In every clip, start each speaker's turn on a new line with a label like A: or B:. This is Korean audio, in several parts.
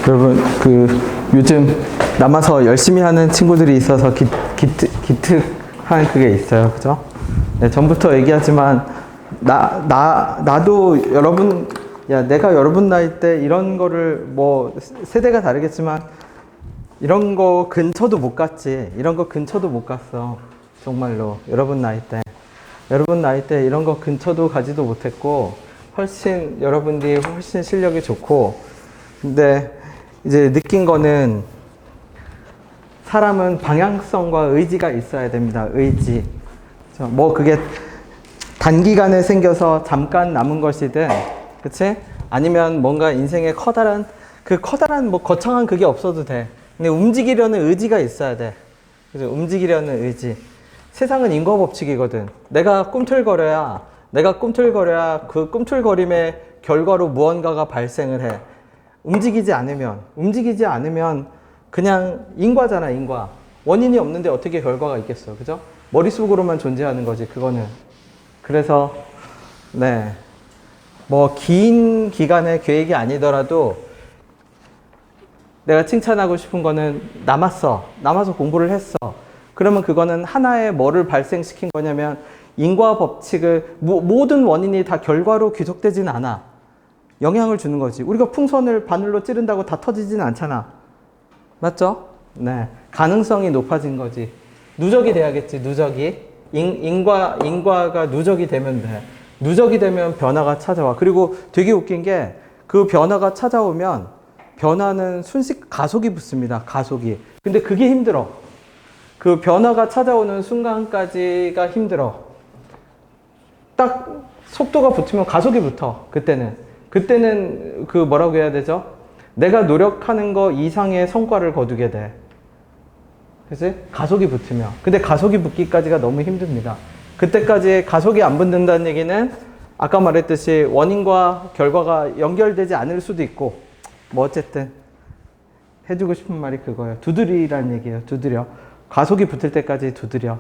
A: 여러분, 요즘 남아서 열심히 하는 친구들이 있어서 기특한 그게 있어요. 그죠? 네, 전부터 얘기하지만, 나도 여러분, 내가 여러분 나이 때 이런 거를 세대가 다르겠지만, 이런 거 근처도 못 갔지. 이런 거 근처도 못 갔어. 정말로. 여러분 나이 때 이런 거 근처도 가지도 못했고, 여러분들이 훨씬 실력이 좋고, 근데 이제 느낀 거는 사람은 방향성과 의지가 있어야 됩니다. 의지. 그게 단기간에 생겨서 잠깐 남은 것이든, 그치? 아니면 뭔가 인생에 커다란 거창한 그게 없어도 돼. 근데 움직이려는 의지가 있어야 돼. 그죠? 움직이려는 의지. 세상은 인과 법칙이거든. 내가 꿈틀거려야 그 꿈틀거림의 결과로 무언가가 발생을 해. 움직이지 않으면 그냥 인과잖아, 인과. 원인이 없는데 어떻게 결과가 있겠어. 그죠? 머릿속으로만 존재하는 거지, 그거는. 그래서, 네. 긴 기간의 계획이 아니더라도 내가 칭찬하고 싶은 거는 남아서 공부를 했어. 그러면 그거는 하나의 뭐를 발생시킨 거냐면 인과 법칙을 모든 원인이 다 결과로 귀속되진 않아. 영향을 주는 거지. 우리가 풍선을 바늘로 찌른다고 다 터지진 않잖아. 맞죠? 네. 가능성이 높아진 거지. 누적이 돼야겠지, 누적이. 인과가 누적이 되면 돼. 누적이 되면 변화가 찾아와. 그리고 되게 웃긴 게 그 변화가 찾아오면 변화는 가속이 붙습니다. 가속이. 근데 그게 힘들어. 그 변화가 찾아오는 순간까지가 힘들어. 딱 속도가 붙으면 가속이 붙어. 그때는 뭐라고 해야 되죠? 내가 노력하는 거 이상의 성과를 거두게 돼. 그치? 가속이 붙으면. 근데 가속이 붙기까지가 너무 힘듭니다. 그때까지 가속이 안 붙는다는 얘기는 아까 말했듯이 원인과 결과가 연결되지 않을 수도 있고, 어쨌든 해주고 싶은 말이 그거예요. 두드리라는 얘기예요. 두드려. 가속이 붙을 때까지 두드려.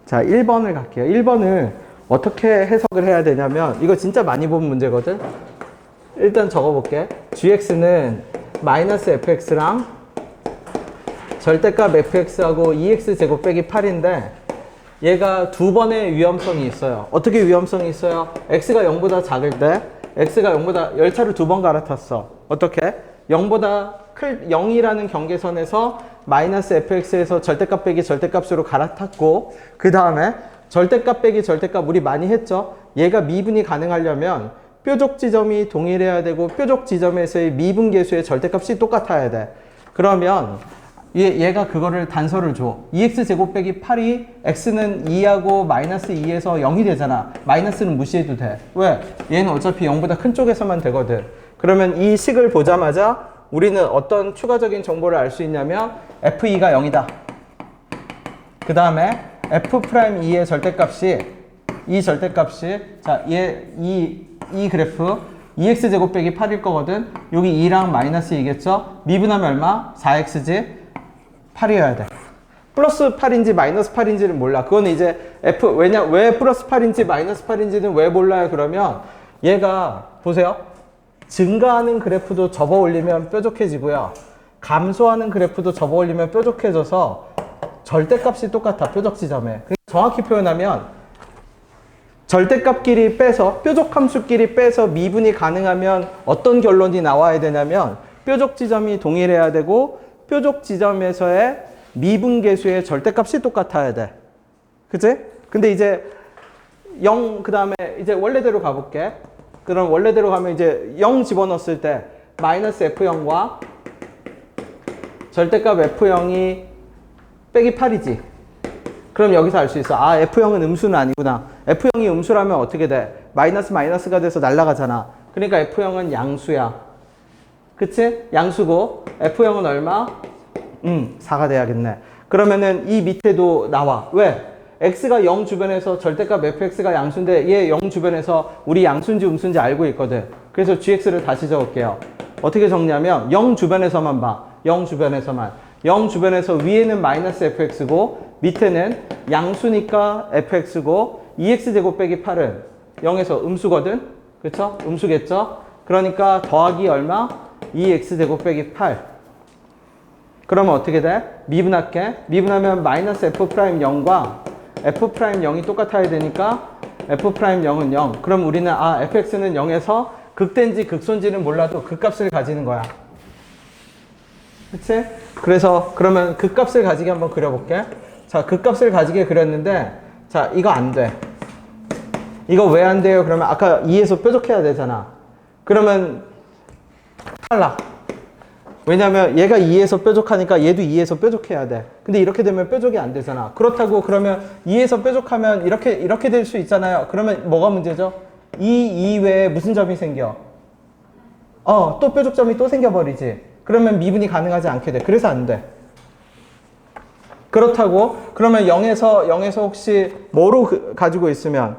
A: 자, 1번을 갈게요. 1번을 어떻게 해석을 해야 되냐면, 이거 진짜 많이 본 문제거든? 일단 적어볼게. gx는 마이너스 fx랑 절대값 fx하고 2x 제곱 빼기 8인데, 얘가 두 번의 위험성이 있어요. 어떻게 위험성이 있어요? x가 0보다 작을 때, x가 0보다 열차를 두 번 갈아탔어. 어떻게? 0이라는 경계선에서 마이너스 fx에서 절대값 빼기 절대값으로 갈아탔고, 그 다음에 절대값 빼기 절대값 우리 많이 했죠? 얘가 미분이 가능하려면 뾰족 지점이 동일해야 되고, 뾰족 지점에서의 미분 계수의 절대값이 똑같아야 돼. 그러면 얘가 그거를 단서를 줘. 2x 제곱 빼기 8이 x는 2하고 마이너스 2에서 0이 되잖아. 마이너스는 무시해도 돼. 왜? 얘는 어차피 0보다 큰 쪽에서만 되거든. 그러면 이 식을 보자마자 우리는 어떤 추가적인 정보를 알 수 있냐면 f2가 0이다. 그 다음에 f'2의 절대값이, 자, 이 그래프 2x 제곱 빼기 8일 거거든. 여기 2랑 마이너스 2겠죠? 미분하면 얼마? 4x지? 8이어야 돼. 플러스 8인지 마이너스 8인지는 몰라. 그거는 이제 왜 플러스 8인지 마이너스 8인지는 왜 몰라요? 그러면 얘가 보세요. 증가하는 그래프도 접어 올리면 뾰족해지고요. 감소하는 그래프도 접어 올리면 뾰족해져서 절대값이 똑같아. 뾰족 지점에. 정확히 표현하면 절대값끼리 빼서, 뾰족 함수끼리 빼서 미분이 가능하면 어떤 결론이 나와야 되냐면 뾰족 지점이 동일해야 되고, 뾰족 지점에서의 미분 계수의 절대값이 똑같아야 돼. 그치? 근데 이제 0, 그 다음에 이제 원래대로 가볼게. 그럼 원래대로 가면 이제 0 집어넣었을 때 마이너스 f0과 절대값 f0이 빼기 8이지. 그럼 여기서 알 수 있어. 아, f0은 음수는 아니구나. f0이 음수라면 어떻게 돼? 마이너스가 돼서 날아가잖아. 그러니까 f0은 양수야. 그치? 양수고 f0은 얼마? 4가 돼야겠네. 그러면은 이 밑에도 나와. 왜? x가 0 주변에서 절대값 fx가 양수인데 얘 0 주변에서 우리 양수인지 음수인지 알고 있거든. 그래서 gx를 다시 적을게요. 어떻게 적냐면 0 주변에서만 봐. 0 주변에서만. 0 주변에서 위에는 마이너스 fx고 밑에는 양수니까 fx고 2x제곱 빼기 8은 0에서 음수거든. 그쵸? 음수겠죠? 그러니까 더하기 얼마? 2x제곱 빼기 8. 그러면 어떻게 돼? 미분할게. 미분하면 마이너스 f'0과 f'0이 똑같아야 되니까 f'0은 0. 그럼 우리는 fx는 0에서 극대인지 극소인지는 몰라도 극값을 가지는 거야. 그치? 그래서 그러면 극값을 가지게 한번 그려볼게. 자, 극값을 가지게 그렸는데 자, 이거 안 돼. 이거 왜 안 돼요? 그러면 아까 2에서 뾰족해야 되잖아. 그러면 탈락. 왜냐면 얘가 2에서 뾰족하니까 얘도 2에서 뾰족해야 돼. 근데 이렇게 되면 뾰족이 안 되잖아. 그렇다고 그러면 2에서 뾰족하면 이렇게 될 수 있잖아요. 그러면 뭐가 문제죠? 이 이외에 무슨 점이 생겨? 또 뾰족점이 또 생겨버리지. 그러면 미분이 가능하지 않게 돼. 그래서 안 돼. 그렇다고 그러면 0에서 혹시 뭐로 가지고 있으면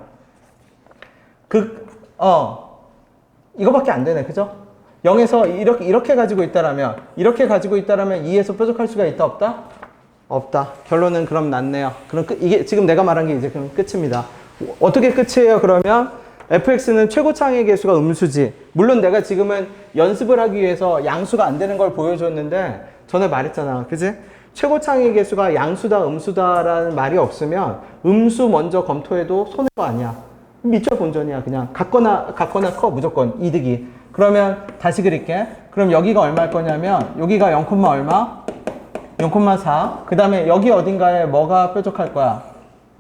A: 이거밖에 안 되네. 그죠? 0에서 이렇게 가지고 있다라면 2에서 뾰족할 수가 있다 없다? 없다. 결론은 그럼 났네요. 그럼 이게 지금 내가 말한 게 이제 그럼 끝입니다. 어떻게 끝이에요? 그러면 fx는 최고차항의 개수가 음수지. 물론 내가 지금은 연습을 하기 위해서 양수가 안 되는 걸 보여줬는데 전에 말했잖아. 그지? 최고차항의 개수가 양수다 음수다라는 말이 없으면 음수 먼저 검토해도 손해가 아니야. 미처 본전이야. 그냥 같거나 커 무조건 이득이. 그러면 다시 그릴게. 그럼 여기가 얼마일 거냐면 여기가 0, 얼마? 0,4. 그 다음에 여기 어딘가에 뭐가 뾰족할 거야?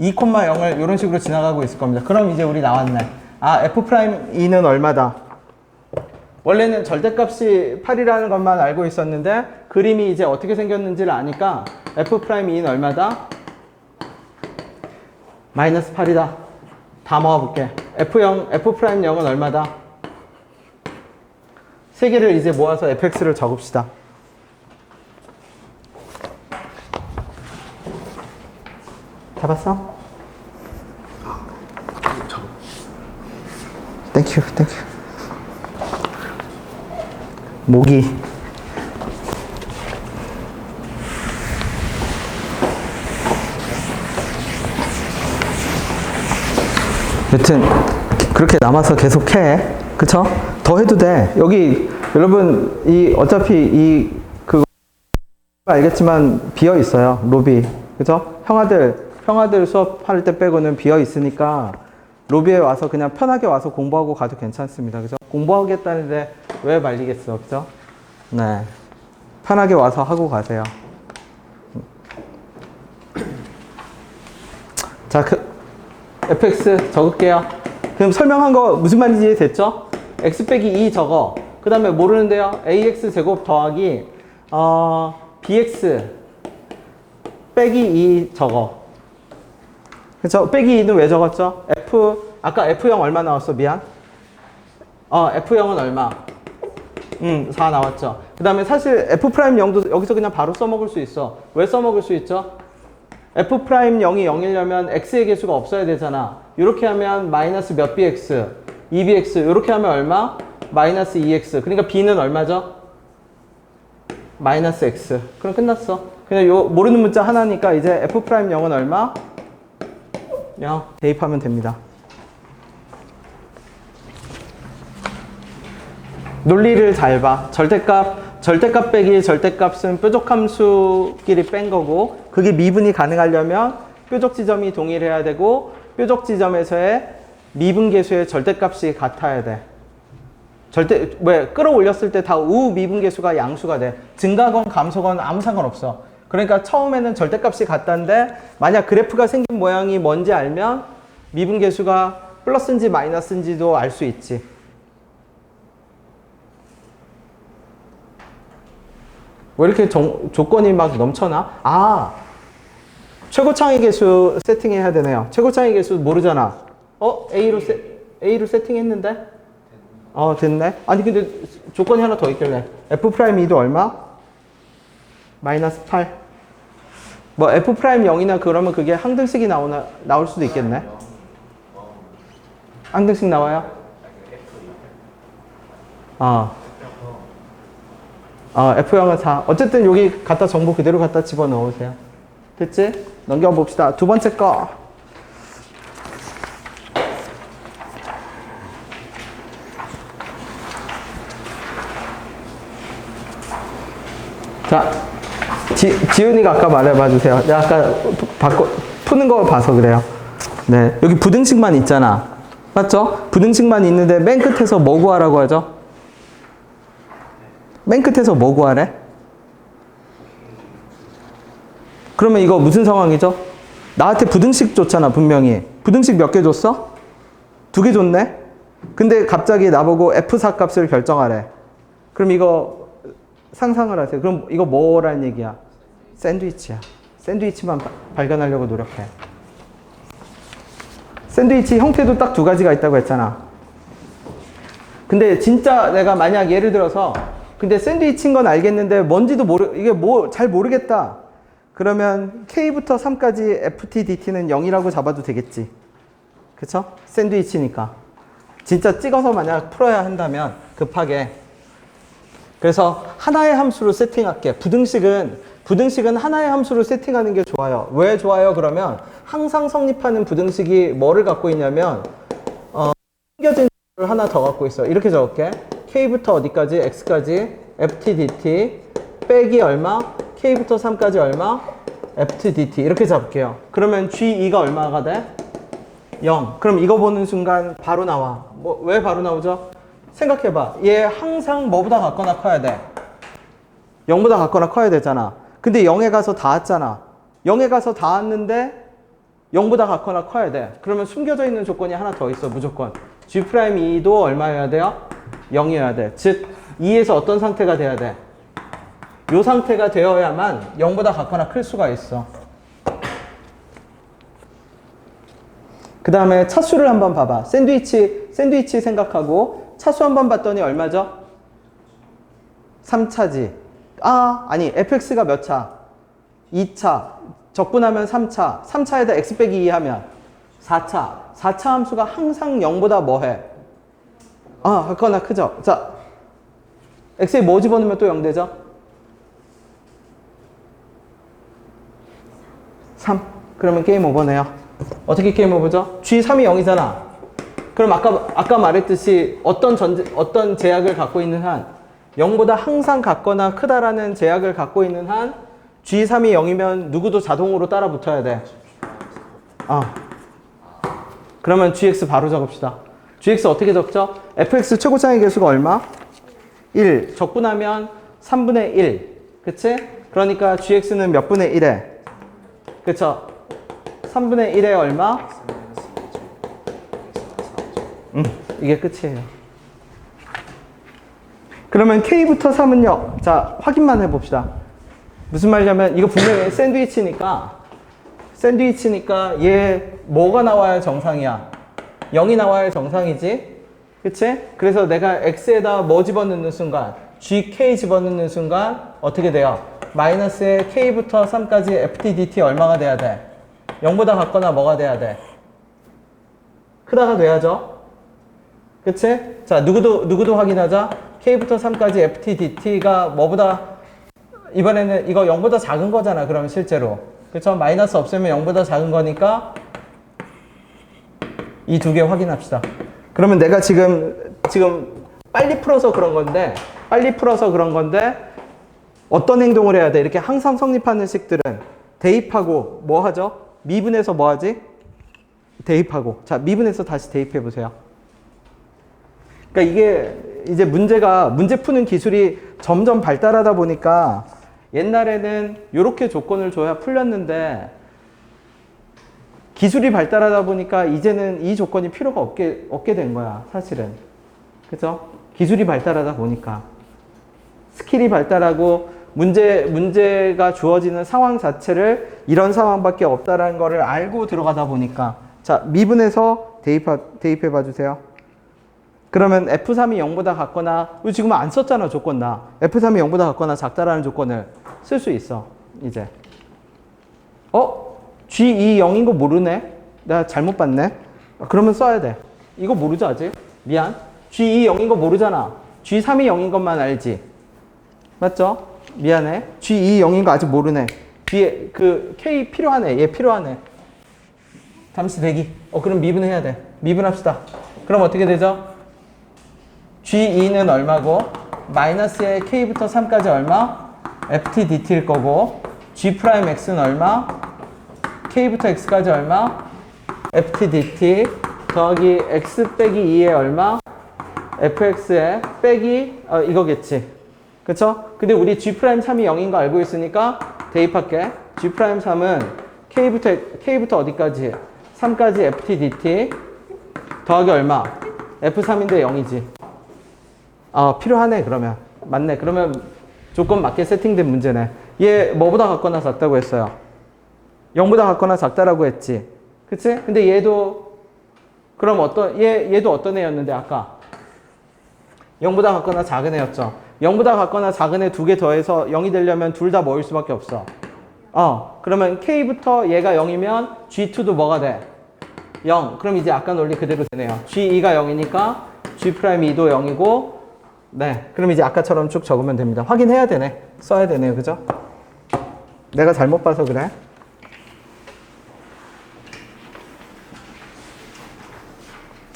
A: 2,0을 이런 식으로 지나가고 있을 겁니다. 그럼 이제 우리 나왔네. F'2는 얼마다? 원래는 절대값이 8이라는 것만 알고 있었는데 그림이 이제 어떻게 생겼는지를 아니까 F'2는 얼마다? 마이너스 8이다. 다 모아볼게. F'0은 얼마다? 세 개를 이제 모아서 fx를 적읍시다. 잡았어? 땡큐. 모기. 여튼 그렇게 남아서 계속 해. 그쵸? 더 해도 돼. 여기 여러분 어차피 그거 알겠지만 비어 있어요. 로비. 그죠? 형아들 수업할 때 빼고는 비어 있으니까 로비에 와서 그냥 편하게 와서 공부하고 가도 괜찮습니다. 그죠? 공부하겠다는데 왜 말리겠어. 그죠? 네. 편하게 와서 하고 가세요. 자, fx 적을게요. 그럼 설명한 거 무슨 말인지 됐죠? x 빼기 2 적어. 그 다음에 모르는데요. ax 제곱 더하기 bx 빼기 2 적어. 그쵸? 빼기 2는 왜 적었죠? 아까 f0 얼마 나왔어? 미안. f0은 얼마? 4 나왔죠. 그 다음에 사실 f'0도 여기서 그냥 바로 써먹을 수 있어. 왜 써먹을 수 있죠? f'0이 0이려면 x의 개수가 없어야 되잖아. 이렇게 하면 마이너스 몇 bx? 2bx. 이렇게 하면 얼마? 마이너스 2x. 그러니까 b는 얼마죠? 마이너스 x. 그럼 끝났어. 그냥 모르는 문자 하나니까 이제 f'0은 얼마? 0. 대입하면 됩니다. 논리를 잘 봐. 절대값 빼기 절대값은 뾰족함수끼리 뺀 거고 그게 미분이 가능하려면 뾰족 지점이 동일해야 되고 뾰족 지점에서의 미분계수의 절대값이 같아야 돼. 왜 끌어올렸을 때 다 우미분계수가 양수가 돼. 증가건 감소건 아무 상관없어. 그러니까 처음에는 절대값이 같다는데 만약 그래프가 생긴 모양이 뭔지 알면 미분계수가 플러스인지 마이너스인지도 알 수 있지. 왜 이렇게 조건이 막 넘쳐나? 최고차항의 개수 세팅해야 되네요. 최고차항의 개수 모르잖아. A로 세팅했는데? 됐네. 아니 근데 조건이 하나 더 있길래 F'2도 얼마? 마이너스 8. 뭐 F'0이나 그러면 그게 항등식이 나올 수도 있겠네. 항등식 나와요? F0은 4. 어쨌든 여기 정보 그대로 갖다 집어넣으세요. 됐지? 넘겨봅시다. 두 번째 거. 자, 지은이가 아까 말해봐 주세요. 내가 아까 푸는 거 봐서 그래요. 네, 여기 부등식만 있잖아. 맞죠? 부등식만 있는데 맨 끝에서 뭐 구하라고 하죠? 맨 끝에서 뭐 구하래? 그러면 이거 무슨 상황이죠? 나한테 부등식 줬잖아, 분명히. 부등식 몇 개 줬어? 2개 줬네? 근데 갑자기 나보고 F4 값을 결정하래. 그럼 이거 상상을 하세요. 그럼 이거 뭐라는 얘기야? 샌드위치야. 샌드위치만 발견하려고 노력해. 샌드위치 형태도 딱 2가지가 있다고 했잖아. 근데 진짜 내가 만약 예를 들어서 근데 샌드위치인 건 알겠는데 뭔지도 이게 뭐 잘 모르겠다. 그러면 K부터 3까지 FTDT는 0이라고 잡아도 되겠지. 그쵸? 샌드위치니까. 진짜 찍어서 만약 풀어야 한다면 급하게. 그래서 하나의 함수로 세팅할게. 부등식은 하나의 함수로 세팅하는 게 좋아요. 왜 좋아요? 그러면 항상 성립하는 부등식이 뭐를 갖고 있냐면 숨겨진 걸 하나 더 갖고 있어. 이렇게 적을게. K부터 어디까지? X까지 FTDT 빼기 얼마? K부터 3까지 얼마? FTDT 이렇게 잡을게요. 그러면 G2가 얼마가 돼? 0. 그럼 이거 보는 순간 바로 나와. 왜 바로 나오죠? 생각해봐. 얘 항상 뭐보다 같거나 커야 돼? 0보다 같거나 커야 되잖아. 근데 0에 가서 닿았잖아. 0에 가서 닿았는데 0보다 같거나 커야 돼. 그러면 숨겨져 있는 조건이 하나 더 있어. 무조건. G'2도 얼마여야 돼요? 0이어야 돼. 즉 2에서 어떤 상태가 돼야 돼? 이 상태가 되어야만 0보다 같거나 클 수가 있어. 그 다음에 차수를 한번 봐봐. 샌드위치 생각하고 차수 한번 봤더니 얼마죠? 3차지. 아니 fx가 몇 차? 2차. 적분하면 3차. 3차에다 x 빼기 2 하면 4차. 4차 함수가 항상 0보다 뭐해? 같거나 크죠? 자, x에 뭐 집어넣으면 또 0 되죠? 3. 그러면 게임 오버네요. 어떻게 게임 오버죠? G3이 0이잖아. 그럼 아까 말했듯이 어떤 제약을 갖고 있는 한 0보다 항상 같거나 크다라는 제약을 갖고 있는 한 G3이 0이면 누구도 자동으로 따라 붙어야 돼. 그러면 GX 바로 적읍시다. GX 어떻게 적죠? fx 최고차의 개수가 얼마? 1. 적분하면 3분의 1. 그치? 그러니까 GX는 몇 분의 1에? 그쵸? 3분의 1에 얼마? 이게 끝이에요. 그러면 K부터 3은요. 자, 확인만 해봅시다. 무슨 말이냐면 이거 분명히 샌드위치니까 얘 뭐가 나와야 정상이야? 0이 나와야 정상이지? 그치? 그래서 내가 X에다 뭐 집어넣는 순간 GK 집어넣는 순간 어떻게 돼요? 마이너스에 K부터 3까지 FTDT 얼마가 돼야 돼? 0보다 같거나 뭐가 돼야 돼? 크다가 돼야죠? 그치? 자, 누구도 확인하자. K부터 3까지 FTDT가 뭐보다, 이번에는 이거 0보다 작은 거잖아, 그럼 실제로. 그쵸? 마이너스 없으면 0보다 작은 거니까 이 2개 확인합시다. 그러면 내가 지금 빨리 풀어서 그런 건데, 어떤 행동을 해야 돼? 이렇게 항상 성립하는 식들은 대입하고 뭐 하죠? 미분해서 뭐 하지? 대입하고. 자, 미분해서 다시 대입해 보세요. 그러니까 이게 이제 문제 푸는 기술이 점점 발달하다 보니까 옛날에는 이렇게 조건을 줘야 풀렸는데 기술이 발달하다 보니까 이제는 이 조건이 필요가 없게 된 거야, 사실은. 그죠? 기술이 발달하다 보니까. 스킬이 발달하고 문제가 주어지는 상황 자체를 이런 상황밖에 없다라는 거를 알고 들어가다 보니까. 자, 미분해서 대입해 봐 주세요. 그러면 F3이 0보다 같거나, 우리 지금 안 썼잖아, 조건 나. F3이 0보다 같거나 작다라는 조건을 쓸 수 있어, 이제. G2 0인 거 모르네? 내가 잘못 봤네? 그러면 써야 돼. 이거 모르죠, 아직? 미안. G2 0인 거 모르잖아. G3이 0인 것만 알지? 맞죠? 미안해. G2 0인 거 아직 모르네. 뒤에 K 필요하네. 얘 필요하네. 잠시 대기. 그럼 미분해야 돼. 미분합시다. 그럼 어떻게 되죠? G2는 얼마고? 마이너스에 K부터 3까지 얼마? ft dt일 거고 g 프라임 x는 얼마? k부터 x까지 얼마? ft dt 더하기 x 빼기 2에 얼마? fx에 빼기 이거겠지. 그쵸? 근데 우리 g 프라임 3이 0인 거 알고 있으니까 대입할게. g 프라임 3은 k부터 어디까지? 3까지 ft dt 더하기 얼마? f3인데 0이지. 필요하네 그러면. 맞네. 그러면 조건 맞게 세팅된 문제네. 얘 뭐보다 같거나 작다고 했어요? 0보다 같거나 작다라고 했지. 그치? 근데 얘도 그럼 얘도 어떤 애였는데 아까? 0보다 같거나 작은 애였죠. 0보다 같거나 작은 애 두 개 더해서 0이 되려면 둘 다 뭐일 수밖에 없어. 그러면 K부터 얘가 0이면 G2도 뭐가 돼? 0. 그럼 이제 아까 논리 그대로 되네요. G2가 0이니까 G'2도 0이고, 네. 그럼 이제 아까처럼 쭉 적으면 됩니다. 확인해야 되네. 써야 되네요. 그죠? 내가 잘못 봐서 그래.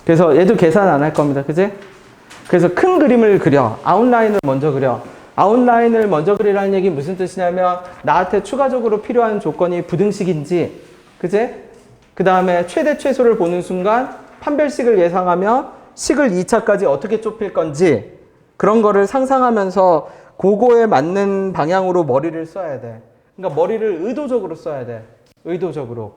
A: 그래서 얘도 계산 안 할 겁니다. 그지? 그래서 큰 그림을 그려. 아웃라인을 먼저 그려. 아웃라인을 먼저 그리라는 얘기 무슨 뜻이냐면 나한테 추가적으로 필요한 조건이 부등식인지, 그지? 그 다음에 최대 최소를 보는 순간 판별식을 예상하면 식을 2차까지 어떻게 좁힐 건지 그런 거를 상상하면서 그거에 맞는 방향으로 머리를 써야 돼. 그러니까 머리를 의도적으로 써야 돼. 의도적으로.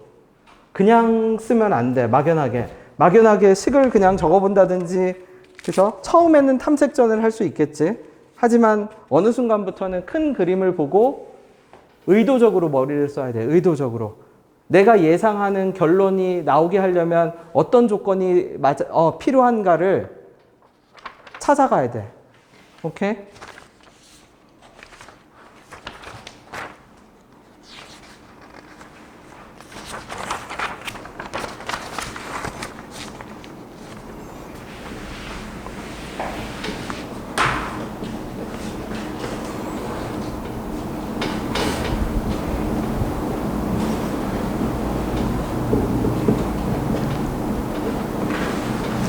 A: 그냥 쓰면 안 돼. 막연하게 식을 그냥 적어본다든지, 그래서 처음에는 탐색전을 할 수 있겠지. 하지만 어느 순간부터는 큰 그림을 보고 의도적으로 머리를 써야 돼. 의도적으로. 내가 예상하는 결론이 나오게 하려면 어떤 조건이 필요한가를 찾아가야 돼. 오케이?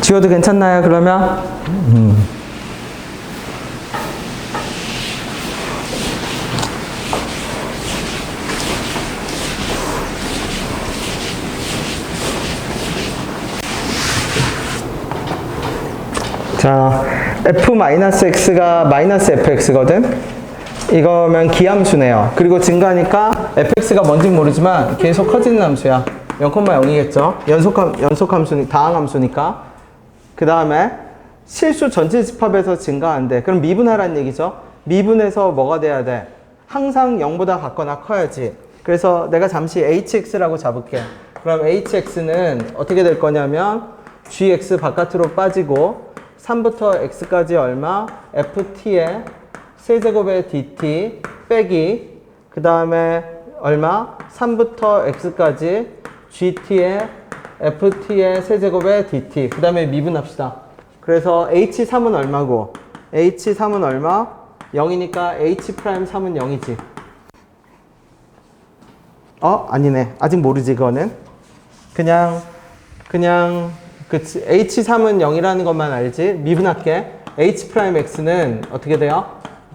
A: 지워도 괜찮나요, 그러면? 자, f-x가 마이너스 fx거든? 이거면 기함수네요. 그리고 증가하니까 fx가 뭔진 모르지만 계속 커지는 함수야. 0,0이겠죠? 다항함수니까. 그 다음에 실수 전체 집합에서 증가한대. 그럼 미분하라는 얘기죠. 미분해서 뭐가 돼야 돼? 항상 0보다 같거나 커야지. 그래서 내가 잠시 hx라고 잡을게. 그럼 hx는 어떻게 될 거냐면 gx 바깥으로 빠지고 3부터 x까지 얼마? ft의 세제곱의 dt 빼기 그 다음에 얼마? 3부터 x까지 gt의 ft의 세제곱의 dt 그 다음에 미분합시다. 그래서 h3은 얼마고? h3은 얼마? 0이니까 h'3은 0이지. 아니네. 아직 모르지 그거는. 그냥 그치. h3은 0이라는 것만 알지. 미분할게. h'x는 어떻게 돼요?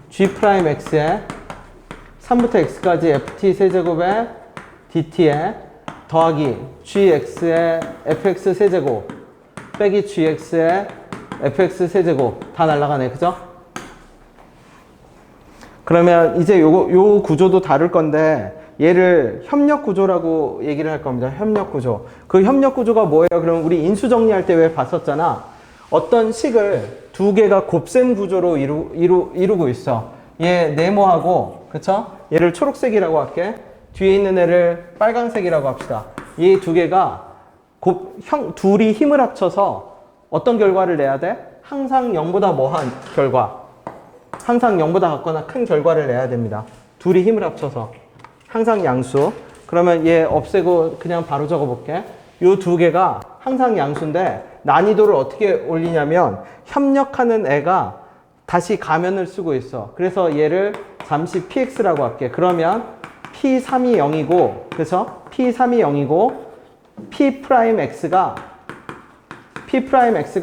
A: g'x에 3부터 x까지 ft 세제곱의 dt에 더하기 gx의 fx 세제곱 빼기 gx의 fx 세제곱 다 날아가네. 그죠? 그러면 이제 요 구조도 다룰 건데 얘를 협력 구조라고 얘기를 할 겁니다. 협력 구조. 그 협력 구조가 뭐예요? 그럼 우리 인수 정리할 때 왜 봤었잖아. 어떤 식을 두 개가 곱셈 구조로 이루고 있어. 얘 네모하고, 그쵸? 얘를 초록색이라고 할게. 뒤에 있는 애를 빨간색이라고 합시다. 이 두 개가 둘이 힘을 합쳐서 어떤 결과를 내야 돼? 항상 0보다 뭐한 결과. 항상 0보다 같거나 큰 결과를 내야 됩니다. 둘이 힘을 합쳐서. 항상 양수. 그러면 얘 없애고 그냥 바로 적어볼게. 이 두 개가 항상 양수인데 난이도를 어떻게 올리냐면 협력하는 애가 다시 가면을 쓰고 있어. 그래서 얘를 잠시 px라고 할게. 그러면 p3이 0이고, 그래서 p3이 0이고 p'x가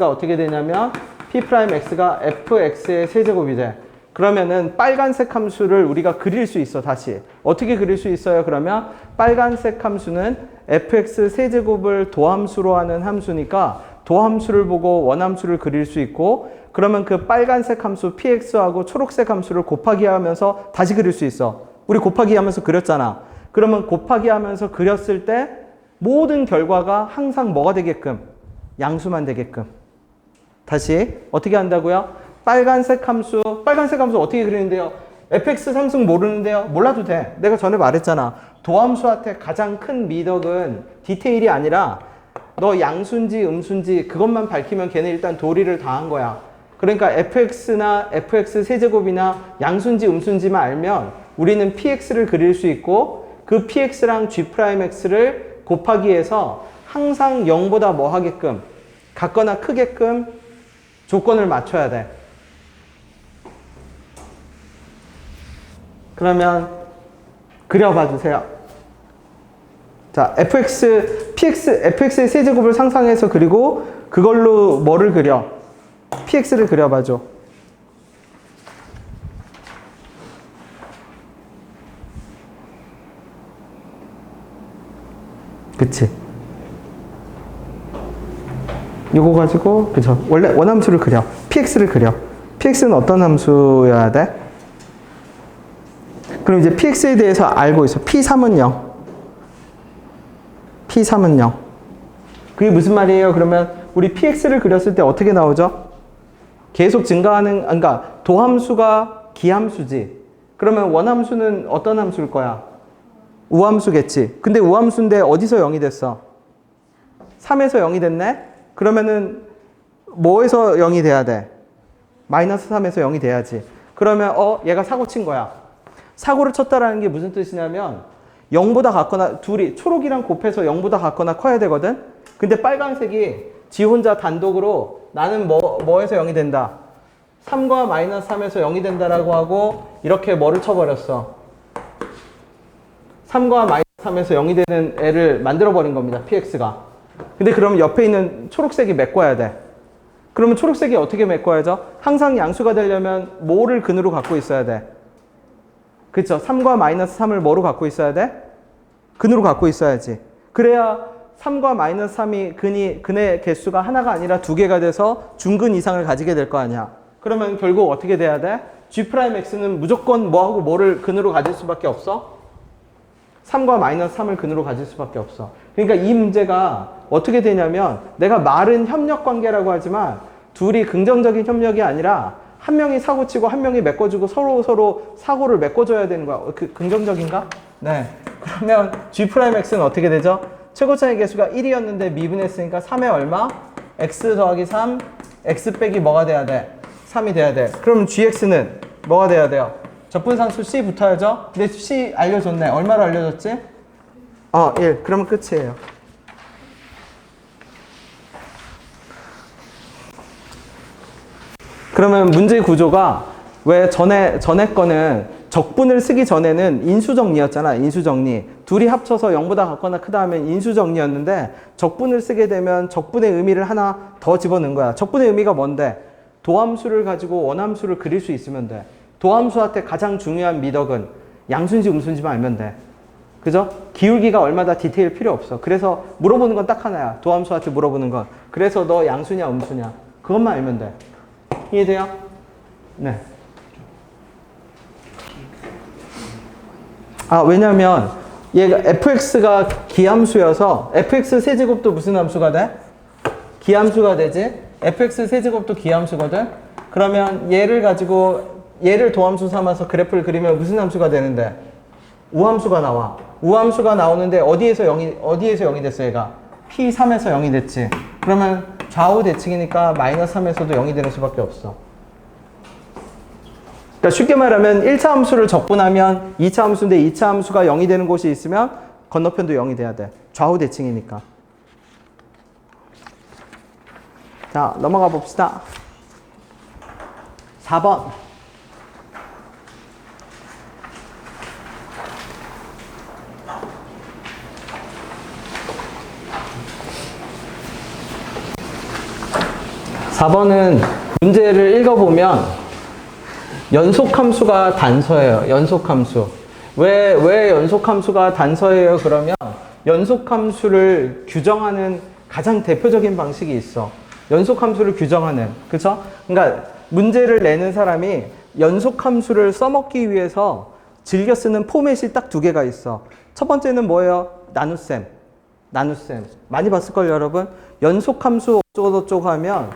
A: 어떻게 되냐면 p'x가 fx의 세제곱이 돼. 그러면은 빨간색 함수를 우리가 그릴 수 있어, 다시. 어떻게 그릴 수 있어요? 그러면 빨간색 함수는 fx 세제곱을 도함수로 하는 함수니까 도함수를 보고 원함수를 그릴 수 있고, 그러면 그 빨간색 함수 px하고 초록색 함수를 곱하기 하면서 다시 그릴 수 있어. 우리 곱하기 하면서 그렸잖아. 그러면 곱하기 하면서 그렸을 때 모든 결과가 항상 뭐가 되게끔? 양수만 되게끔. 다시 어떻게 한다고요? 빨간색 함수 어떻게 그리는데요? fx 삼승 모르는데요? 몰라도 돼. 내가 전에 말했잖아. 도함수한테 가장 큰 미덕은 디테일이 아니라 너 양수인지 음수인지 그것만 밝히면 걔네 일단 도리를 다 한 거야. 그러니까 fx나 fx 세제곱이나 양수인지 음수인지만 알면 우리는 px를 그릴 수 있고, 그 px랑 g'x를 곱하기 해서 항상 0보다 뭐 하게끔, 같거나 크게끔 조건을 맞춰야 돼. 그러면 그려봐 주세요. 자, fx의 세제곱을 상상해서 그리고 그걸로 뭐를 그려? px를 그려봐줘. 그치? 요거 가지고, 그쵸? 원래 원함수를 그려. px를 그려. px는 어떤 함수여야 돼? 그럼 이제 px에 대해서 알고 있어. p3은 0. p3은 0. 그게 무슨 말이에요? 그러면 우리 px를 그렸을 때 어떻게 나오죠? 계속 증가하는, 그러니까 도함수가 기함수지. 그러면 원함수는 어떤 함수일 거야? 우함수겠지. 근데 우함수인데 어디서 0이 됐어? 3에서 0이 됐네? 그러면은 뭐에서 0이 돼야 돼? 마이너스 3에서 0이 돼야지. 그러면 얘가 사고 친 거야. 사고를 쳤다라는 게 무슨 뜻이냐면 0보다 같거나, 둘이 초록이랑 곱해서 0보다 같거나 커야 되거든? 근데 빨간색이 지 혼자 단독으로 나는 뭐에서 0이 된다? 3과 마이너스 3에서 0이 된다라고 하고 이렇게 뭐를 쳐버렸어? 3과 마이너스 3에서 0이 되는 애를 만들어버린 겁니다. px가. 근데 그러면 옆에 있는 초록색이 메꿔야 돼. 그러면 초록색이 어떻게 메꿔야죠? 항상 양수가 되려면 뭐를 근으로 갖고 있어야 돼? 그렇죠? 3과 마이너스 3을 뭐로 갖고 있어야 돼? 근으로 갖고 있어야지. 그래야 3과 마이너스 3이 근의 개수가 하나가 아니라 두 개가 돼서 중근 이상을 가지게 될 거 아니야. 그러면 결국 어떻게 돼야 돼? g'x는 무조건 뭐하고 뭐를 근으로 가질 수밖에 없어? 3과 마이너스 3을 근으로 가질 수밖에 없어. 그러니까 이 문제가 어떻게 되냐면, 내가 말은 협력 관계라고 하지만 둘이 긍정적인 협력이 아니라 한 명이 사고치고 한 명이 메꿔주고 서로 사고를 메꿔줘야 되는 거야. 긍정적인가? 네. 그러면 g'x는 어떻게 되죠? 최고차의 개수가 1이었는데 미분했으니까 3의 얼마? x 더하기 3, x 빼기 뭐가 돼야 돼? 3이 돼야 돼. 그럼 gx는 뭐가 돼야 돼요? 적분상수 c 붙어야죠? 근데 c 알려줬네. 얼마로 알려줬지? 1. 그러면 끝이에요. 그러면 문제 구조가, 왜 전에 거는 적분을 쓰기 전에는 인수정리였잖아. 인수정리. 둘이 합쳐서 0보다 같거나 크다 하면 인수정리였는데, 적분을 쓰게 되면 적분의 의미를 하나 더 집어넣은 거야. 적분의 의미가 뭔데? 도함수를 가지고 원함수를 그릴 수 있으면 돼. 도함수한테 가장 중요한 미덕은 양수인지 음수인지만 알면 돼. 그죠? 기울기가 얼마다 디테일 필요 없어. 그래서 물어보는 건 딱 하나야. 도함수한테 물어보는 건. 그래서 너 양수냐 음수냐. 그것만 알면 돼. 이해돼요? 네. 왜냐면 얘가 fx가 기함수여서 fx 세제곱도 무슨 함수가 돼? 기함수가 되지? fx 세제곱도 기함수거든? 그러면 얘를 가지고 얘를 도함수 삼아서 그래프를 그리면 무슨 함수가 되는데? 우함수가 나와. 우함수가 나오는데 어디에서 0이 됐어, 얘가? P3에서 0이 됐지. 그러면 좌우 대칭이니까 마이너스 3에서도 0이 되는 수밖에 없어. 그러니까 쉽게 말하면 1차 함수를 적분하면 2차 함수인데 2차 함수가 0이 되는 곳이 있으면 건너편도 0이 돼야 돼. 좌우 대칭이니까. 자, 넘어가 봅시다. 4번. (4번은) 문제를 읽어보면 연속함수가 단서예요. 연속함수. 왜 연속함수가 단서예요? 그러면 연속함수를 규정하는 가장 대표적인 방식이 있어. 연속함수를 규정하는. 그쵸? 그러니까 문제를 내는 사람이 연속함수를 써먹기 위해서 즐겨 쓰는 포맷이 딱 두 개가 있어. 첫 번째는 뭐예요? 나눗셈. 나눗셈. 많이 봤을걸, 여러분? 연속함수 어쩌고저쩌고 하면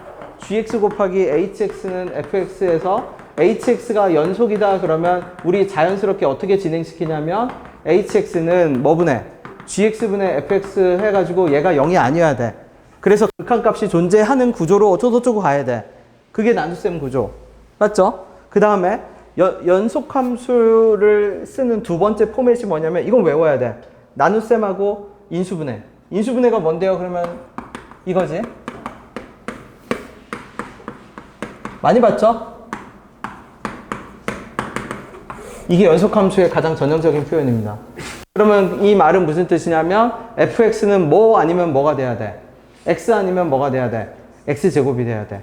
A: gx 곱하기 hx는 fx에서 hx가 연속이다 그러면 우리 자연스럽게 어떻게 진행시키냐면 hx는 뭐 분해? gx분의 fx 해가지고 얘가 0이 아니어야 돼. 그래서 극한값이 존재하는 구조로 어쩌고저쩌고 가야 돼. 그게 나눗셈 구조. 맞죠? 그 다음에 연속함수를 쓰는 두 번째 포맷이 뭐냐면 이건 외워야 돼. 나눗셈하고 인수분해. 인수분해가 뭔데요? 그러면 이거지. 많이 봤죠? 이게 연속함수의 가장 전형적인 표현입니다. 그러면 이 말은 무슨 뜻이냐면 fx는 뭐 아니면 뭐가 돼야 돼? x 아니면 뭐가 돼야 돼? x제곱이 돼야 돼.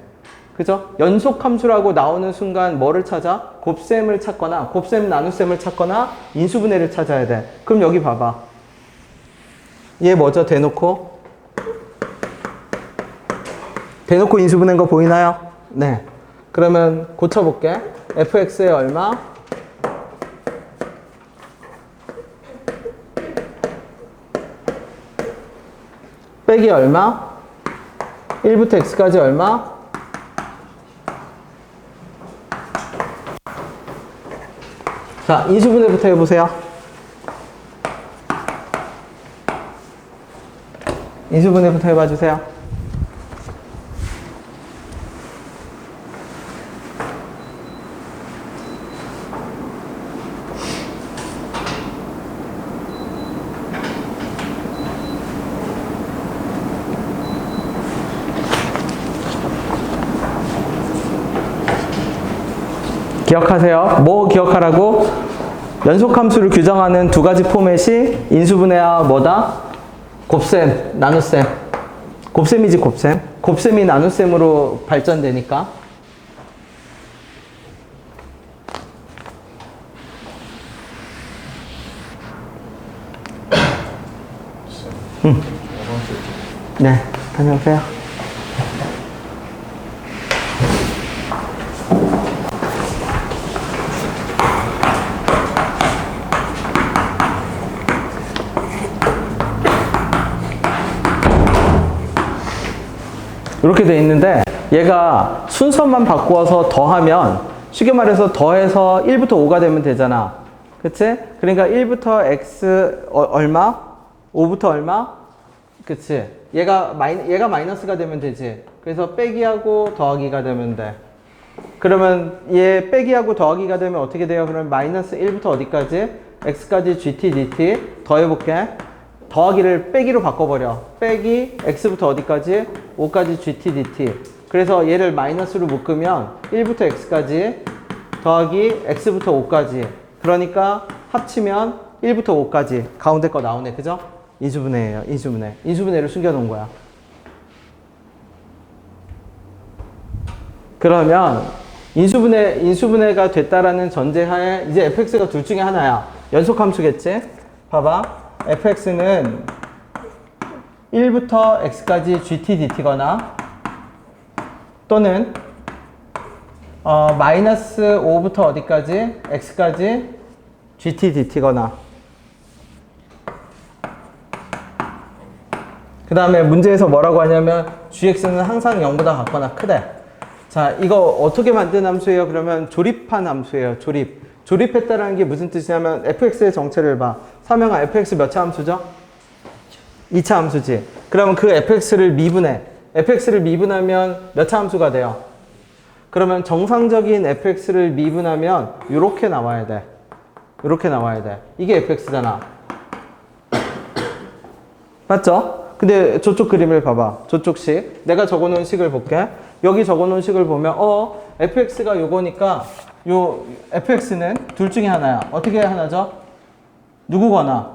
A: 그죠? 연속함수라고 나오는 순간 뭐를 찾아? 곱셈을 찾거나 곱셈 나눗셈을 찾거나 인수분해를 찾아야 돼. 그럼 여기 봐봐. 얘 뭐죠? 대놓고 인수분해인 거 보이나요? 네. 그러면 고쳐볼게. fx에 얼마? 빼기 얼마? 1부터 x까지 얼마? 자, 인수분해부터 해보세요. 인수분해부터 해봐주세요. 기억하세요. 뭐 기억하라고? 연속함수를 규정하는 두 가지 포맷이 인수분해와 뭐다? 곱셈, 나눗셈. 곱셈이지 곱셈. 곱셈이 나눗셈으로 발전되니까. 네, 다녀오세요. 이렇게 돼 있는데 얘가 순서만 바꾸어서 더하면 쉽게 말해서 더해서 1부터 5가 되면 되잖아. 그치? 그러니까 1부터 x 얼마? 5부터 얼마? 그치? 얘가 마이너스가 되면 되지. 그래서 빼기하고 더하기가 되면 돼. 그러면 얘 빼기하고 더하기가 되면 어떻게 돼요? 그러면 마이너스 1부터 어디까지? x까지 gt dt 더해볼게. 더하기를 빼기로 바꿔버려. 빼기 x부터 어디까지? 5까지 gt dt. 그래서 얘를 마이너스로 묶으면 1부터 x까지 더하기 x부터 5까지. 그러니까 합치면 1부터 5까지. 가운데 거 나오네. 그죠? 인수분해예요. 인수분해. 인수분해를 숨겨놓은 거야. 그러면 인수분해가 됐다라는 전제하에 이제 fx가 둘 중에 하나야. 연속함수겠지? 봐봐. fx는 1부터 x까지 gt dt거나 또는 마이너스 5부터 어디까지? x까지 gt dt거나 그 다음에 문제에서 뭐라고 하냐면 gx는 항상 0보다 같거나 크대. 자, 이거 어떻게 만든 함수예요? 그러면 조립한 함수예요. 조립했다라는 게 무슨 뜻이냐면 fx의 정체를 봐. 사명아, fx 몇 차 함수죠? 2차 함수지. 그러면 그 fx를 미분해. fx를 미분하면 몇 차 함수가 돼요? 그러면 정상적인 fx를 미분하면 이렇게 나와야 돼. 이렇게 나와야 돼. 이게 fx잖아. 맞죠? 근데 저쪽 그림을 봐봐. 저쪽 식. 내가 적어놓은 식을 볼게. 여기 적어놓은 식을 보면 fx가 요거니까 요 fx는 둘 중에 하나야. 어떻게 하나죠? 누구거나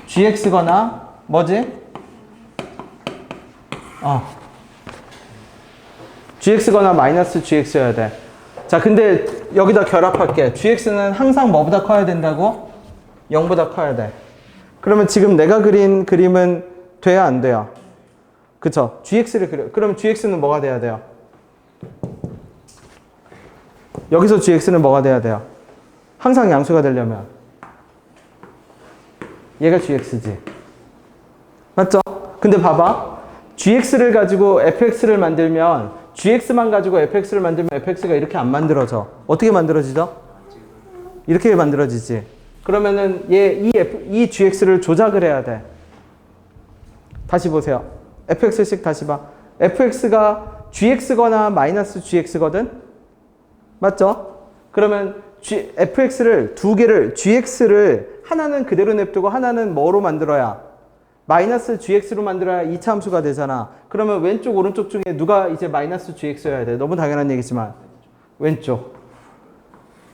A: gx거나 뭐지? gx거나 마이너스 gx여야 돼. 자, 근데 여기다 결합할게. gx는 항상 뭐보다 커야 된다고? 0보다 커야 돼. 그러면 지금 내가 그린 그림은 돼야 안 돼요? 그쵸? gx를 그려. 그럼 gx는 뭐가 돼야 돼요? 여기서 gx는 뭐가 돼야 돼요? 항상 양수가 되려면 얘가 gx지. 맞죠? 근데 봐봐. gx를 가지고 fx를 만들면 gx만 가지고 fx를 만들면 fx가 이렇게 안 만들어져. 어떻게 만들어지죠? 이렇게 만들어지지. 그러면은 이 gx를 조작을 해야 돼. 다시 보세요. fx씩 다시 봐. fx가 gx거나 마이너스 gx거든? 맞죠? 그러면 fx를 두 개를, gx를 하나는 그대로 냅두고 하나는 뭐로 만들어야? 마이너스 gx로 만들어야 2차 함수가 되잖아. 그러면 왼쪽 오른쪽 중에 누가 이제 마이너스 gx여야 돼? 너무 당연한 얘기지만 왼쪽.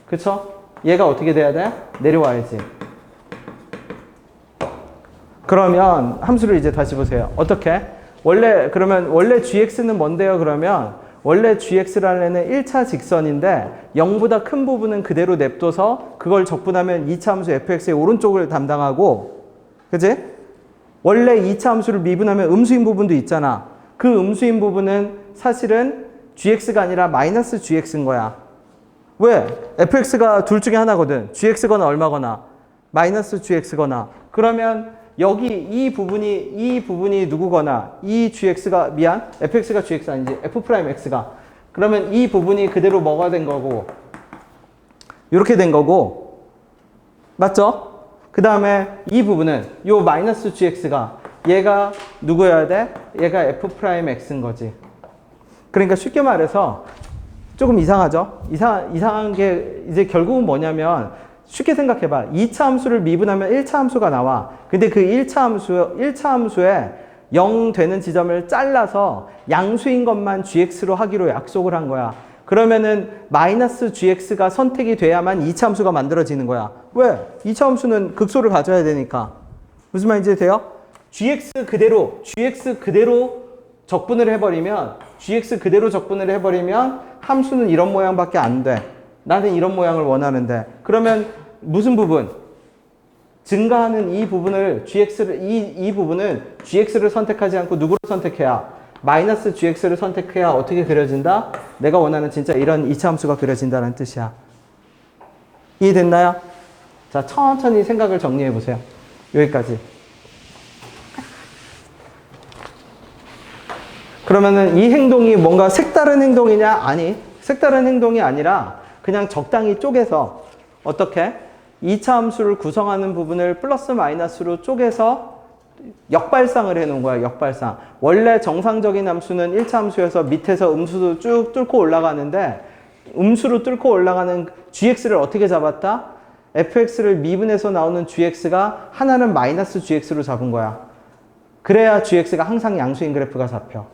A: 그쵸? 얘가 어떻게 돼야 돼? 내려와야지. 그러면 함수를 이제 다시 보세요. 어떻게? 원래 gx는 뭔데요? 그러면 원래 gx라는 애는 1차 직선인데 0보다 큰 부분은 그대로 냅둬서 그걸 적분하면 2차 함수 fx의 오른쪽을 담당하고, 그치? 원래 2차 함수를 미분하면 음수인 부분도 있잖아. 그 음수인 부분은 사실은 gx가 아니라 마이너스 gx인 거야. 왜? fx가 둘 중에 하나거든. gx거나 얼마거나 마이너스 gx거나. 그러면 여기 이 부분이 누구거나 이 gx가 fx가 gx 아니지 f'x가. 그러면 이 부분이 그대로 뭐가 된 거고 이렇게 된 거고. 맞죠? 그 다음에 이 부분은 요 마이너스 gx가 얘가 누구여야 돼? 얘가 f'x인 거지. 그러니까 쉽게 말해서 조금 이상하죠? 이상한 게 이제 결국은 뭐냐면 쉽게 생각해봐. 2차 함수를 미분하면 1차 함수가 나와. 근데 그 1차 함수에 0 되는 지점을 잘라서 양수인 것만 gx로 하기로 약속을 한 거야. 그러면은 마이너스 gx가 선택이 돼야만 2차 함수가 만들어지는 거야. 왜? 2차 함수는 극소를 가져야 되니까. 무슨 말인지 돼요? gx 그대로 적분을 해버리면 함수는 이런 모양밖에 안 돼. 나는 이런 모양을 원하는데. 그러면 무슨 부분? 증가하는 이 부분을 이 부분은 gx를 선택하지 않고 누구를 선택해야? 마이너스 gx를 선택해야 어떻게 그려진다? 내가 원하는 진짜 이런 2차 함수가 그려진다는 뜻이야. 이해됐나요? 자, 천천히 생각을 정리해 보세요. 여기까지. 그러면은 이 행동이 뭔가 색다른 행동이냐? 아니, 색다른 행동이 아니라 그냥 적당히 쪼개서 어떻게? 2차 함수를 구성하는 부분을 플러스 마이너스로 쪼개서 역발상을 해놓은 거야. 역발상. 원래 정상적인 함수는 1차 함수여서 밑에서 음수도 쭉 뚫고 올라가는데 음수로 뚫고 올라가는 gx를 어떻게 잡았다? fx를 미분해서 나오는 gx가 하나는 마이너스 gx로 잡은 거야. 그래야 gx가 항상 양수인 그래프가 잡혀.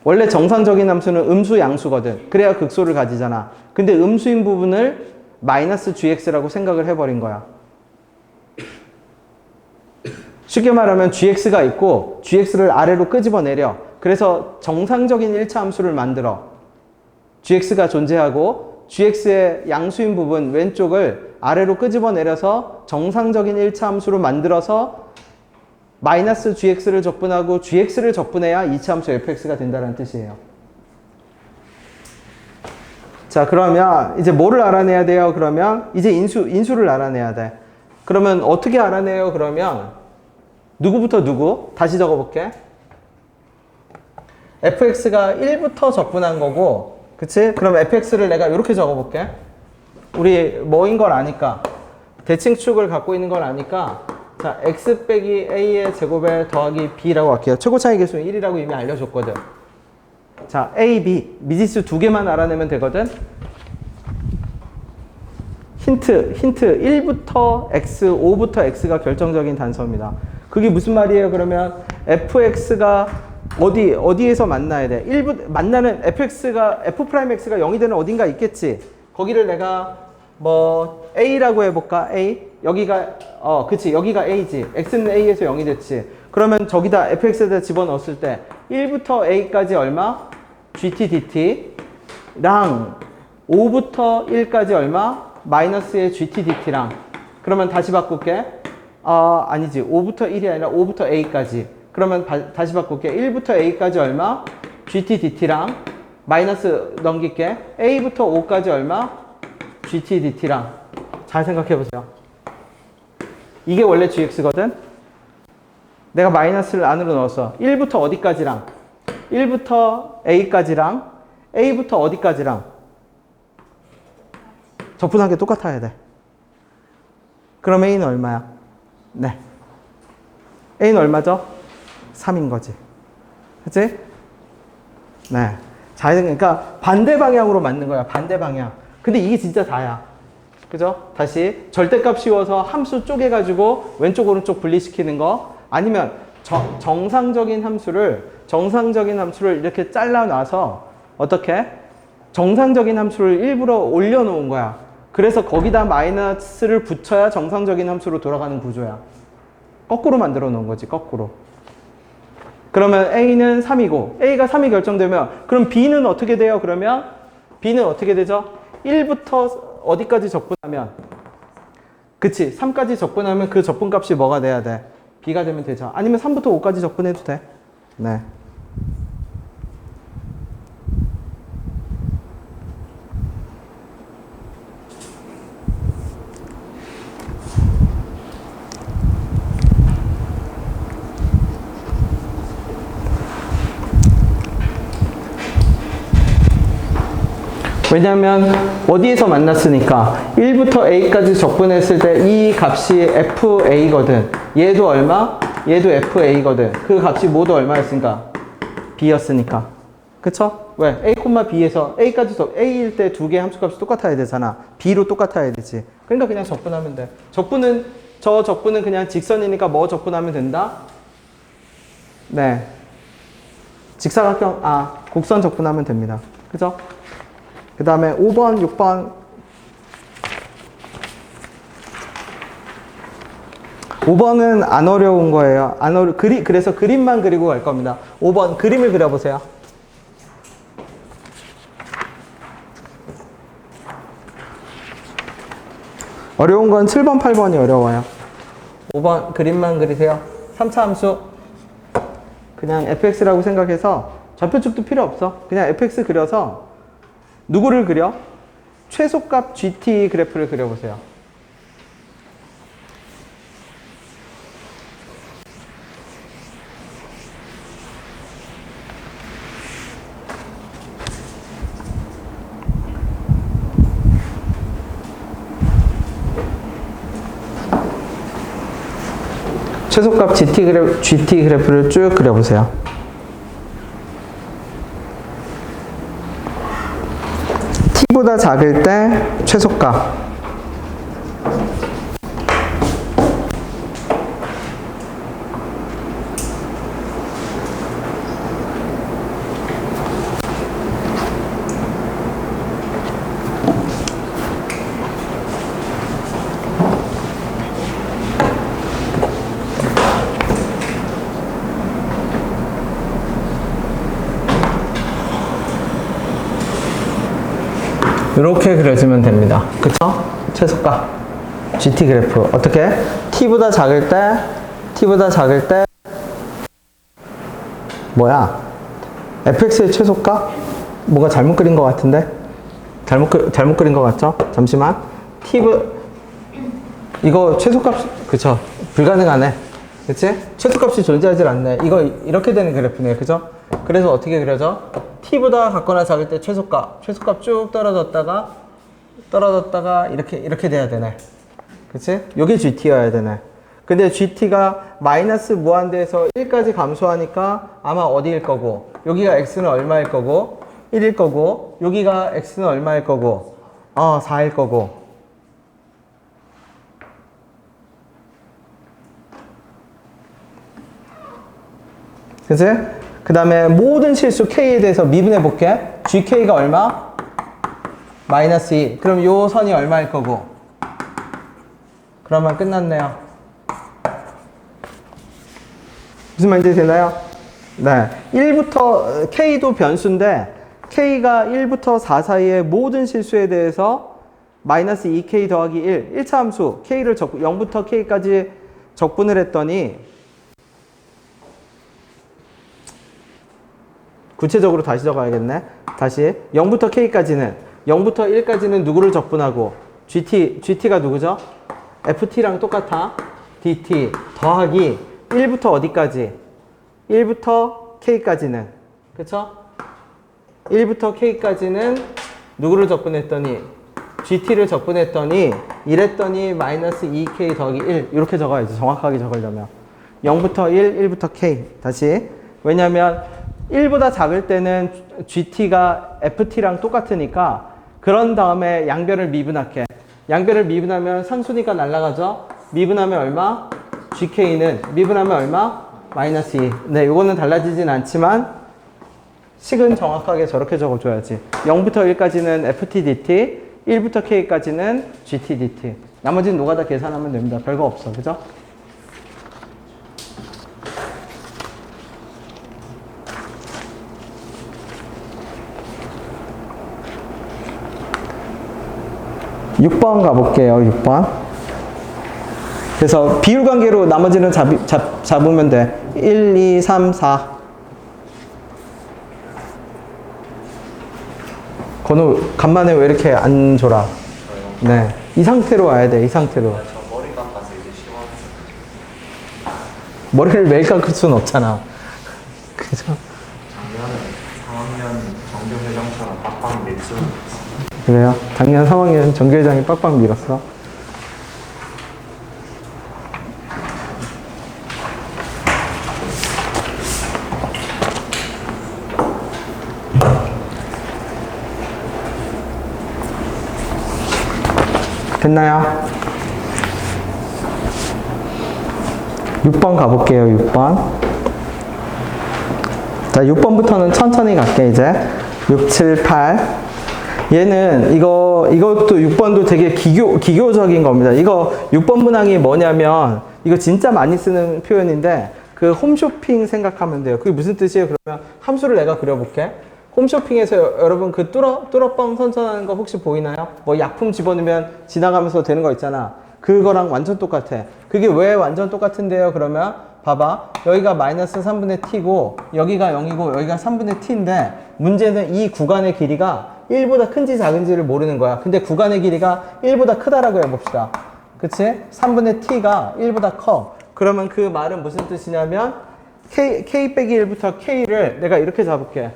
A: 원래 정상적인 함수는 음수 양수거든. 그래야 극소를 가지잖아. 근데 음수인 부분을 마이너스 gx라고 생각을 해버린 거야. 쉽게 말하면 gx가 있고 gx를 아래로 끄집어내려. 그래서 정상적인 1차 함수를 만들어. gx가 존재하고 gx의 양수인 부분 왼쪽을 아래로 끄집어내려서 정상적인 1차 함수로 만들어서 마이너스 gx를 적분하고 gx를 적분해야 2차 함수 fx가 된다는 뜻이에요. 자, 그러면 이제 뭐를 알아내야 돼요? 그러면 이제 인수를 알아내야 돼. 그러면 어떻게 알아내요? 그러면 누구부터 누구? 다시 적어볼게. fx가 1부터 적분한 거고, 그치? 그럼 fx를 내가 이렇게 적어볼게. 우리 뭐인 걸 아니까, 대칭축을 갖고 있는 걸 아니까, 자, x 빼기 a의 제곱에 더하기 b라고 할게요. 최고 차이 계수는 1이라고 이미 알려줬거든. 자, a, b 미지수 두 개만 알아내면 되거든. 힌트 1부터 x, 5부터 x가 결정적인 단서입니다. 그게 무슨 말이에요? 그러면 fx가 어디에서 만나야 돼? 만나는 fx가 0이 되는 어딘가 있겠지. 거기를 내가 뭐 a라고 해볼까? a 여기가 그치, 여기가 a지. x는 a에서 0이 됐지. 그러면 저기다 fx에다 집어넣었을 때 1부터 a까지 얼마? GT DT랑 5부터 1까지 얼마? 마이너스의 GT DT랑 그러면 다시 바꿀게. 아니지. 5부터 1이 아니라 5부터 A까지. 그러면 다시 바꿀게. 1부터 A까지 얼마? GT DT랑 마이너스 넘길게. A부터 5까지 얼마? GT DT랑. 잘 생각해 보세요. 이게 원래 GX거든? 내가 마이너스를 안으로 넣었어. 1부터 어디까지랑? 1부터 A까지랑 A부터 어디까지랑? 적분한 게 똑같아야 돼. 그럼 A는 얼마야? 네. A는 얼마죠? 3인 거지. 그치? 네. 그러니까 반대 방향으로 맞는 거야. 반대 방향. 근데 이게 진짜 다야. 그죠? 다시 절대값 씌워서 함수 쪼개가지고 왼쪽 오른쪽 분리시키는 거 아니면 정상적인 함수를 이렇게 잘라놔서 어떻게? 정상적인 함수를 일부러 올려놓은 거야. 그래서 거기다 마이너스를 붙여야 정상적인 함수로 돌아가는 구조야. 거꾸로 만들어 놓은 거지, 거꾸로. 그러면 A는 3이고, A가 3이 결정되면, 그럼 B는 어떻게 돼요? 그러면 B는 어떻게 되죠? 1부터 어디까지 적분하면? 그치, 3까지 적분하면 그 적분값이 뭐가 돼야 돼? B가 되면 되죠. 아니면 3부터 5까지 적분해도 돼. 네. 왜냐면 어디에서 만났으니까 1부터 A까지 적분했을 때 이 값이 FA거든. 얘도 얼마? 얘도 FA거든. 그 값이 모두 얼마였으니까? B였으니까. 그쵸? 왜? A, B에서 A까지 A일 때 두 개의 함수값이 똑같아야 되잖아. B로 똑같아야 되지. 그러니까 그냥 적분하면 돼. 저 적분은 그냥 직선이니까 뭐 적분하면 된다? 네. 직사각형, 곡선 적분하면 됩니다. 그죠? 그 다음에 5번, 6번. 5번은 안 어려운 거예요. 그래서 그림만 그리고 갈 겁니다. 5번 그림을 그려보세요. 어려운 건 7번, 8번이 어려워요. 5번 그림만 그리세요. 3차 함수. 그냥 fx라고 생각해서 좌표축도 필요 없어. 그냥 fx 그려서 누구를 그려? 최소값 GT 그래프를 그려보세요. 최소값 GT 그래프를 쭉 그려보세요. t보다 작을 때 최소값. 이렇게 그려주면 됩니다. 그쵸? 최소값 GT 그래프 어떻게? t보다 작을 때 뭐야? fx의 최소값? 뭔가 잘못 그린 것 같은데? 잘못 그린 것 같죠? 잠시만. 이거 최소값 그쵸? 불가능하네. 그치? 최소값이 존재하지 않네. 이거 이렇게 되는 그래프네. 그죠? 그래서 어떻게 그려져? t보다 같거나 작을 때 최소값 쭉 떨어졌다가 이렇게 돼야 되네. 그치? 요게 GT여야 되네. 근데 GT가 마이너스 무한대에서 1까지 감소하니까 아마 어디일 거고, 여기가 x는 얼마일 거고, 1일 거고, 여기가 x는 얼마일 거고, 4일 거고. 그치? 그 다음에 모든 실수 k에 대해서 미분해 볼게. gk가 얼마? 마이너스 2. 그럼 요 선이 얼마일 거고? 그러면 끝났네요. 무슨 말인지 되나요? 네. 1부터 k도 변수인데 K가 1부터 4 사이의 모든 실수에 대해서 마이너스 2K 더하기 1, 1차 함수 K를 0부터 K까지 적분을 했더니 구체적으로 다시 적어야겠네. 다시 0부터 K까지는 0부터 1까지는 누구를 적분하고 GT가 누구죠? FT랑 똑같아. DT 더하기 1부터 어디까지? 1부터 K까지는 그쵸? 1부터 K까지는 누구를 적분했더니 GT를 적분했더니 이랬더니 마이너스 2K 더하기 1 이렇게 적어야지. 정확하게 적으려면 0부터 1, 1부터 K 다시. 왜냐면 1보다 작을 때는 GT가 FT랑 똑같으니까 그런 다음에 양변을 미분할게. 양변을 미분하면 상수니까 날아가죠. 미분하면 얼마? GK는 미분하면 얼마? 마이너스 2. 네, 요거는 달라지진 않지만 식은 정확하게 저렇게 적어줘야지. 0부터 1까지는 FT DT, 1부터 K까지는 GT DT. 나머지는 노가다 계산하면 됩니다. 별거 없어. 그죠? (6번) 가볼게요. 6번. 그래서 비율 관계로 나머지는 잡으면 돼. 1, 2, 3, 4. 건우 간만에 왜 이렇게 안 졸아? 네, 이 상태로 와야 돼. 이 상태로.
B: 저 머리 깎아서 이제 시원해서.
A: 머리를 매일 깎을 수는 없잖아. 그죠?
B: 작년에 3학년 정교회장처럼 빡빡 밀수.
A: 그래요? 작년 3학년 정교회장이 빡빡 밀었어. 됐나요? 6번 가볼게요. 6번. 자, 6번부터는 천천히 갈게 이제. 6, 7, 8. 얘는 이것도 6번도 되게 기교적인 겁니다. 이거 6번 문항이 뭐냐면 이거 진짜 많이 쓰는 표현인데 그 홈쇼핑 생각하면 돼요. 그게 무슨 뜻이에요? 그러면 함수를 내가 그려볼게. 홈쇼핑에서 여러분 그 뚜러뻥 선전하는 거 혹시 보이나요? 뭐 약품 집어넣으면 지나가면서 되는 거 있잖아. 그거랑 완전 똑같아. 그게 왜 완전 똑같은데요? 그러면 봐봐. 여기가 마이너스 3분의 t고 여기가 0이고 여기가 3분의 t인데 문제는 이 구간의 길이가 1보다 큰지 작은지를 모르는 거야. 근데 구간의 길이가 1보다 크다라고 해봅시다. 그치? 3분의 t가 1보다 커. 그러면 그 말은 무슨 뜻이냐면 k 빼기 1부터 k를 내가 이렇게 잡을게.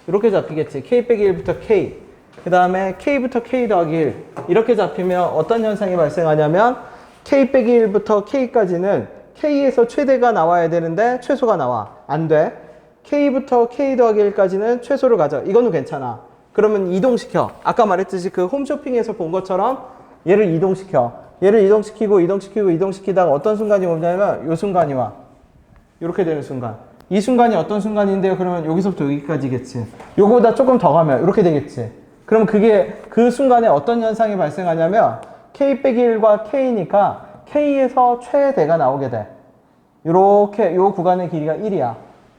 A: 이렇게 잡히겠지. k 빼기 1부터 k. 그 다음에 k부터 k 더하기 1. 이렇게 잡히면 어떤 현상이 발생하냐면 k 빼기 1부터 k까지는 k에서 최대가 나와야 되는데 최소가 나와. 안 돼. k부터 k 더하기 1까지는 최소를 가져. 이거는 괜찮아. 그러면 이동시켜. 아까 말했듯이 그 홈쇼핑에서 본 것처럼 얘를 이동시켜. 얘를 이동시키다가 어떤 순간이 오냐면 이 순간이 와. 이렇게 되는 순간. 이 순간이 어떤 순간인데요? 그러면 여기서부터 여기까지겠지. 요거보다 조금 더 가면 이렇게 되겠지. 그럼 그게 그 순간에 어떤 현상이 발생하냐면 k 빼기 1과 k니까 k에서 최대가 나오게 돼. 요렇게 요 구간의 길이가 1이야.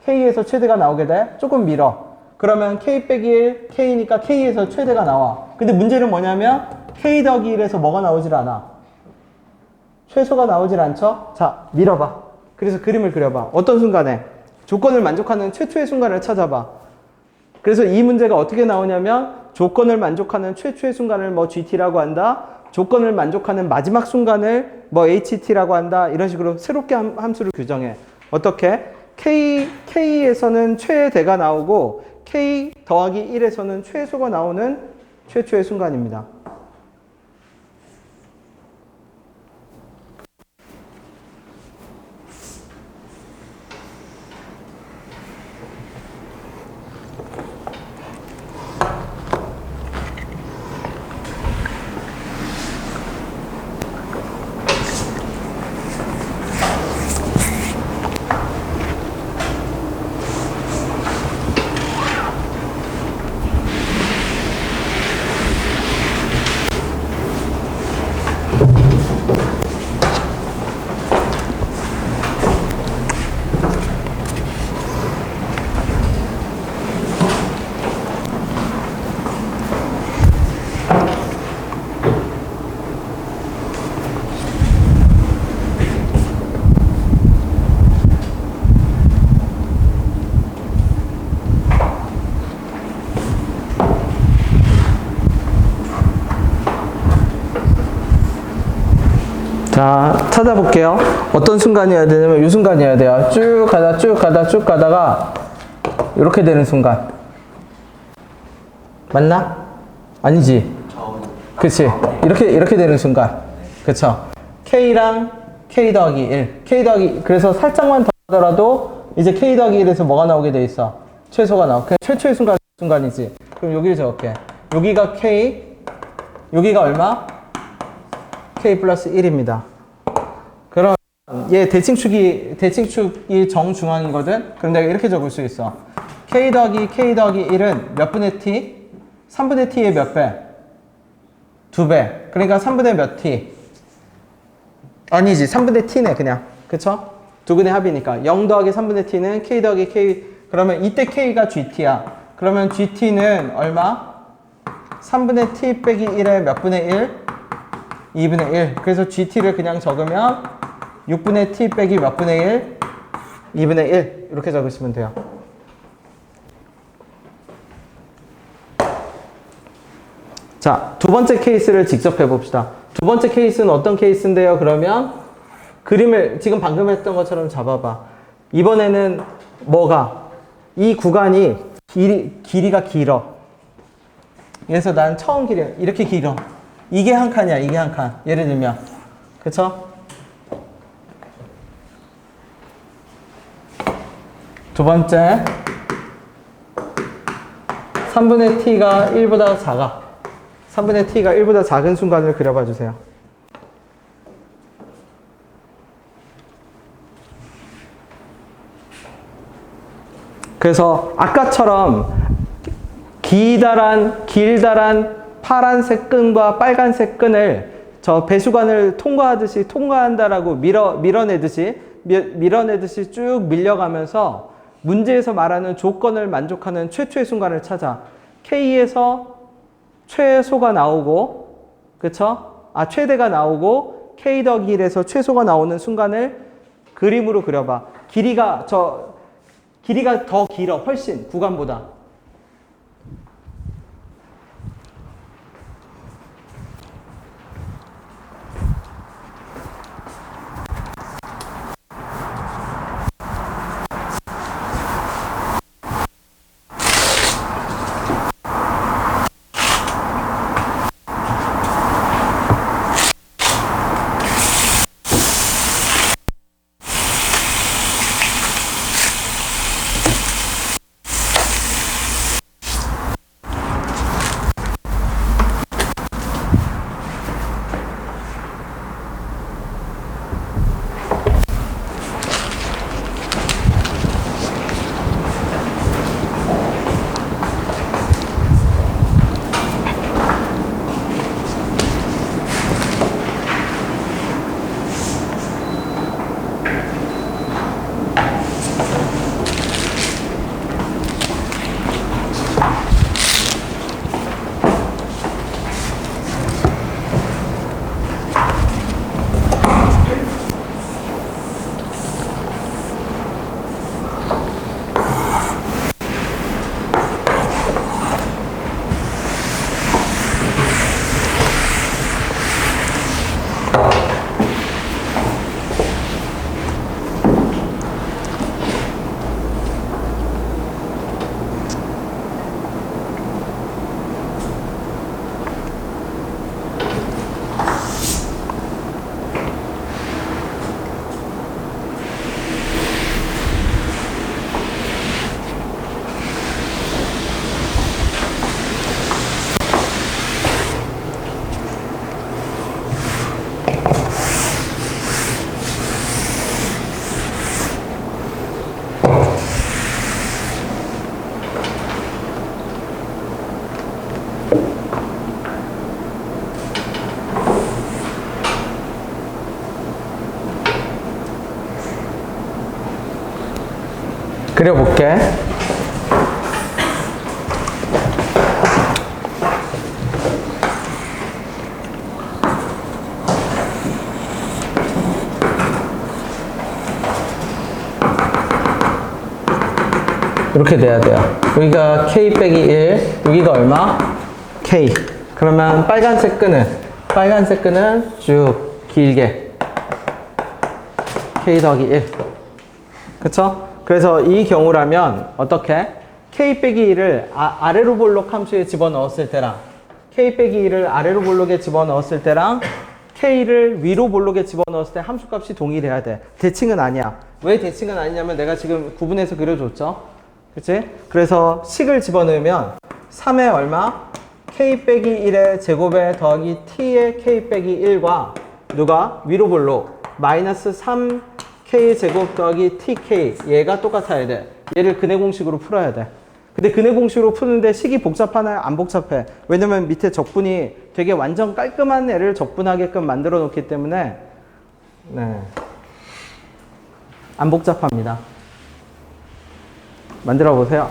A: k에서 최대가 나오게 돼. 조금 밀어. 그러면 k 빼기 1, k니까 k에서 최대가 나와. 근데 문제는 뭐냐면 k 더하기 1에서 뭐가 나오질 않아. 최소가 나오질 않죠? 자, 밀어봐. 그래서 그림을 그려봐. 어떤 순간에? 조건을 만족하는 최초의 순간을 찾아봐. 그래서 이 문제가 어떻게 나오냐면 조건을 만족하는 최초의 순간을 뭐 GT라고 한다. 조건을 만족하는 마지막 순간을 뭐 HT라고 한다. 이런 식으로 새롭게 함수를 규정해. 어떻게? K에서는 최대가 나오고 K 더하기 1에서는 최소가 나오는 최초의 순간입니다. 자, 찾아볼게요. 어떤 순간이어야 되냐면 이 순간이어야 돼요. 쭉 가다가 이렇게 되는 순간. 맞나? 아니지. 그치. 이렇게 되는 순간. 그쵸. K랑 K 더하기 1. K 더하기, 그래서 살짝만 더 하더라도 이제 K 더하기 1에서 뭐가 나오게 돼 있어? 최소가 나와. 그냥 최초의 순간이지. 그럼 여기를 적을게. 여기가 K, 여기가 얼마? K 플러스 1입니다. 그럼 얘 대칭축이 정중앙이거든? 그럼 내가 이렇게 적을 수 있어. K 더하기 1은 몇 분의 T? 3분의 T의 몇 배? 2배. 그러니까 3분의 몇 T? 아니지. 3분의 T네, 그냥. 그쵸? 두근의 합이니까. 0 더하기 3분의 T는 K 더하기 K. 그러면 이때 K가 GT야. 그러면 GT는 얼마? 3분의 T 빼기 1의 몇 분의 1? 2분의 1. 그래서 GT를 그냥 적으면 6분의 T 빼기 몇 분의 1? 2분의 1. 이렇게 적으시면 돼요. 자, 두 번째 케이스를 직접 해봅시다. 두 번째 케이스는 어떤 케이스인데요? 그러면 그림을 지금 방금 했던 것처럼 잡아봐. 이번에는 뭐가? 이 구간이 길이가 길어. 그래서 난 처음 길이 이렇게 길어. 이게 한 칸이야, 이게 한 칸. 예를 들면. 그쵸? 두 번째. 3분의 t가 1보다 작아. 3분의 t가 1보다 작은 순간을 그려봐 주세요. 그래서 아까처럼 길다란 파란색 끈과 빨간색 끈을 저 배수관을 통과한다라고 밀어내듯이 쭉 밀려가면서 문제에서 말하는 조건을 만족하는 최초의 순간을 찾아. K에서 최소가 나오고, 그쵸? 최대가 나오고, K 더하기 1에서 최소가 나오는 순간을 그림으로 그려봐. 길이가 더 길어, 훨씬, 구간보다. 그려볼게. 이렇게 돼야 돼요. 여기가 K 빼기 1, 여기가 얼마? K. 그러면 빨간색 끈은 쭉 길게 k 더하기 1. 그쵸? 그래서 이 경우라면 어떻게? k 빼기 1을 아래로 볼록 함수에 집어넣었을 때랑 k 빼기 1을 아래로 볼록에 집어넣었을 때랑 k를 위로 볼록에 집어넣었을 때 함수값이 동일해야 돼. 대칭은 아니야. 왜 대칭은 아니냐면 내가 지금 구분해서 그려줬죠. 그치? 그래서 식을 집어넣으면 3의 얼마? k 빼기 1의 제곱에 더하기 t의 k 빼기 1과 누가? 위로 볼록 마이너스 3k 제곱 더하기 tk 얘가 똑같아야 돼. 얘를 근해 공식으로 풀어야 돼. 근데 근해 공식으로 푸는데 식이 복잡하나요? 안 복잡해. 왜냐면 밑에 적분이 되게 완전 깔끔한 애를 적분하게끔 만들어 놓기 때문에 네. 안 복잡합니다. 만들어 보세요.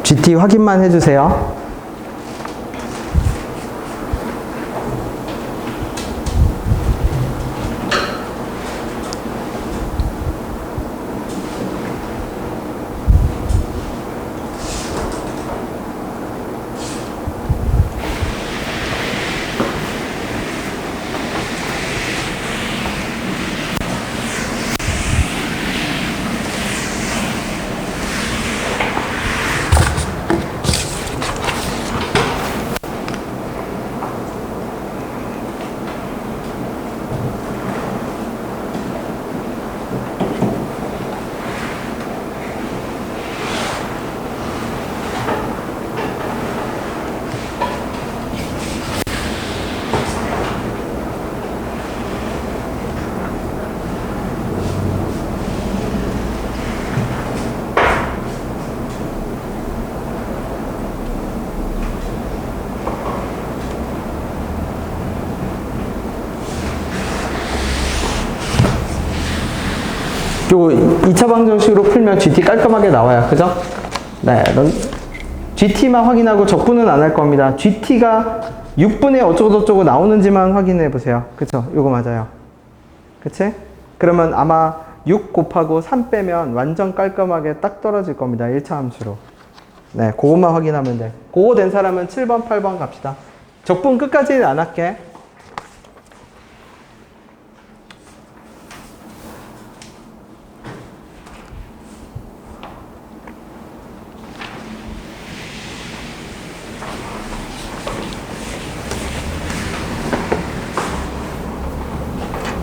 A: GT 확인만 해주세요. 요 2차 방정식으로 풀면 GT 깔끔하게 나와요. 그죠? 네. GT만 확인하고 적분은 안 할 겁니다. GT가 6분의 어쩌고저쩌고 나오는지만 확인해 보세요. 그쵸? 요거 맞아요. 그치? 그러면 아마 6 곱하고 3 빼면 완전 깔끔하게 딱 떨어질 겁니다. 1차 함수로. 네. 그것만 확인하면 돼. 그거 된 사람은 7번, 8번 갑시다. 적분 끝까지는 안 할게.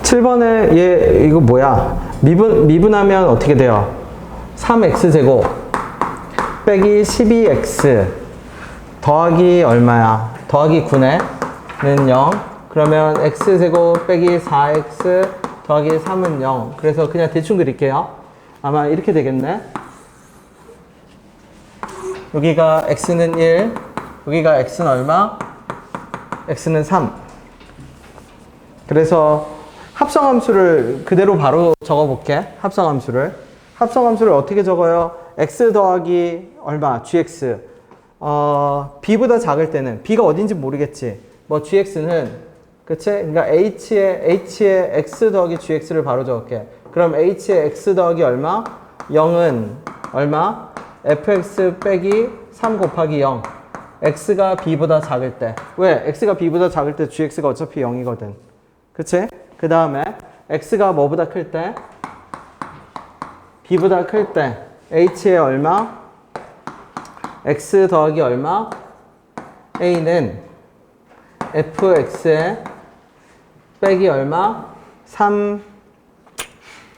A: (7번에) 얘 이거 뭐야? 미분하면 어떻게 돼요? 3x제곱 빼기 12x 더하기 얼마야? 더하기 9는 0. 그러면 x제곱 빼기 4x 더하기 3은 0. 그래서 그냥 대충 그릴게요. 아마 이렇게 되겠네. 여기가 x는 1, 여기가 x는 얼마? x는 3. 그래서 합성함수를 그대로 바로 적어볼게. 합성함수를 어떻게 적어요? x 더하기 얼마? gx. b보다 작을 때는 b가 어딘지 모르겠지. 뭐 gx는 그치? 그러니까 h의 x 더하기 gx를 바로 적을게. 그럼 h의 x 더하기 얼마? 0은 얼마? fx 빼기 3 곱하기 0. x가 b보다 작을 때. 왜? x가 b보다 작을 때 gx가 어차피 0이거든. 그치? 그 다음에 x가 뭐보다 클 때? b보다 클 때 h의 얼마? x 더하기 얼마? a는 fx의 빼기 얼마? 3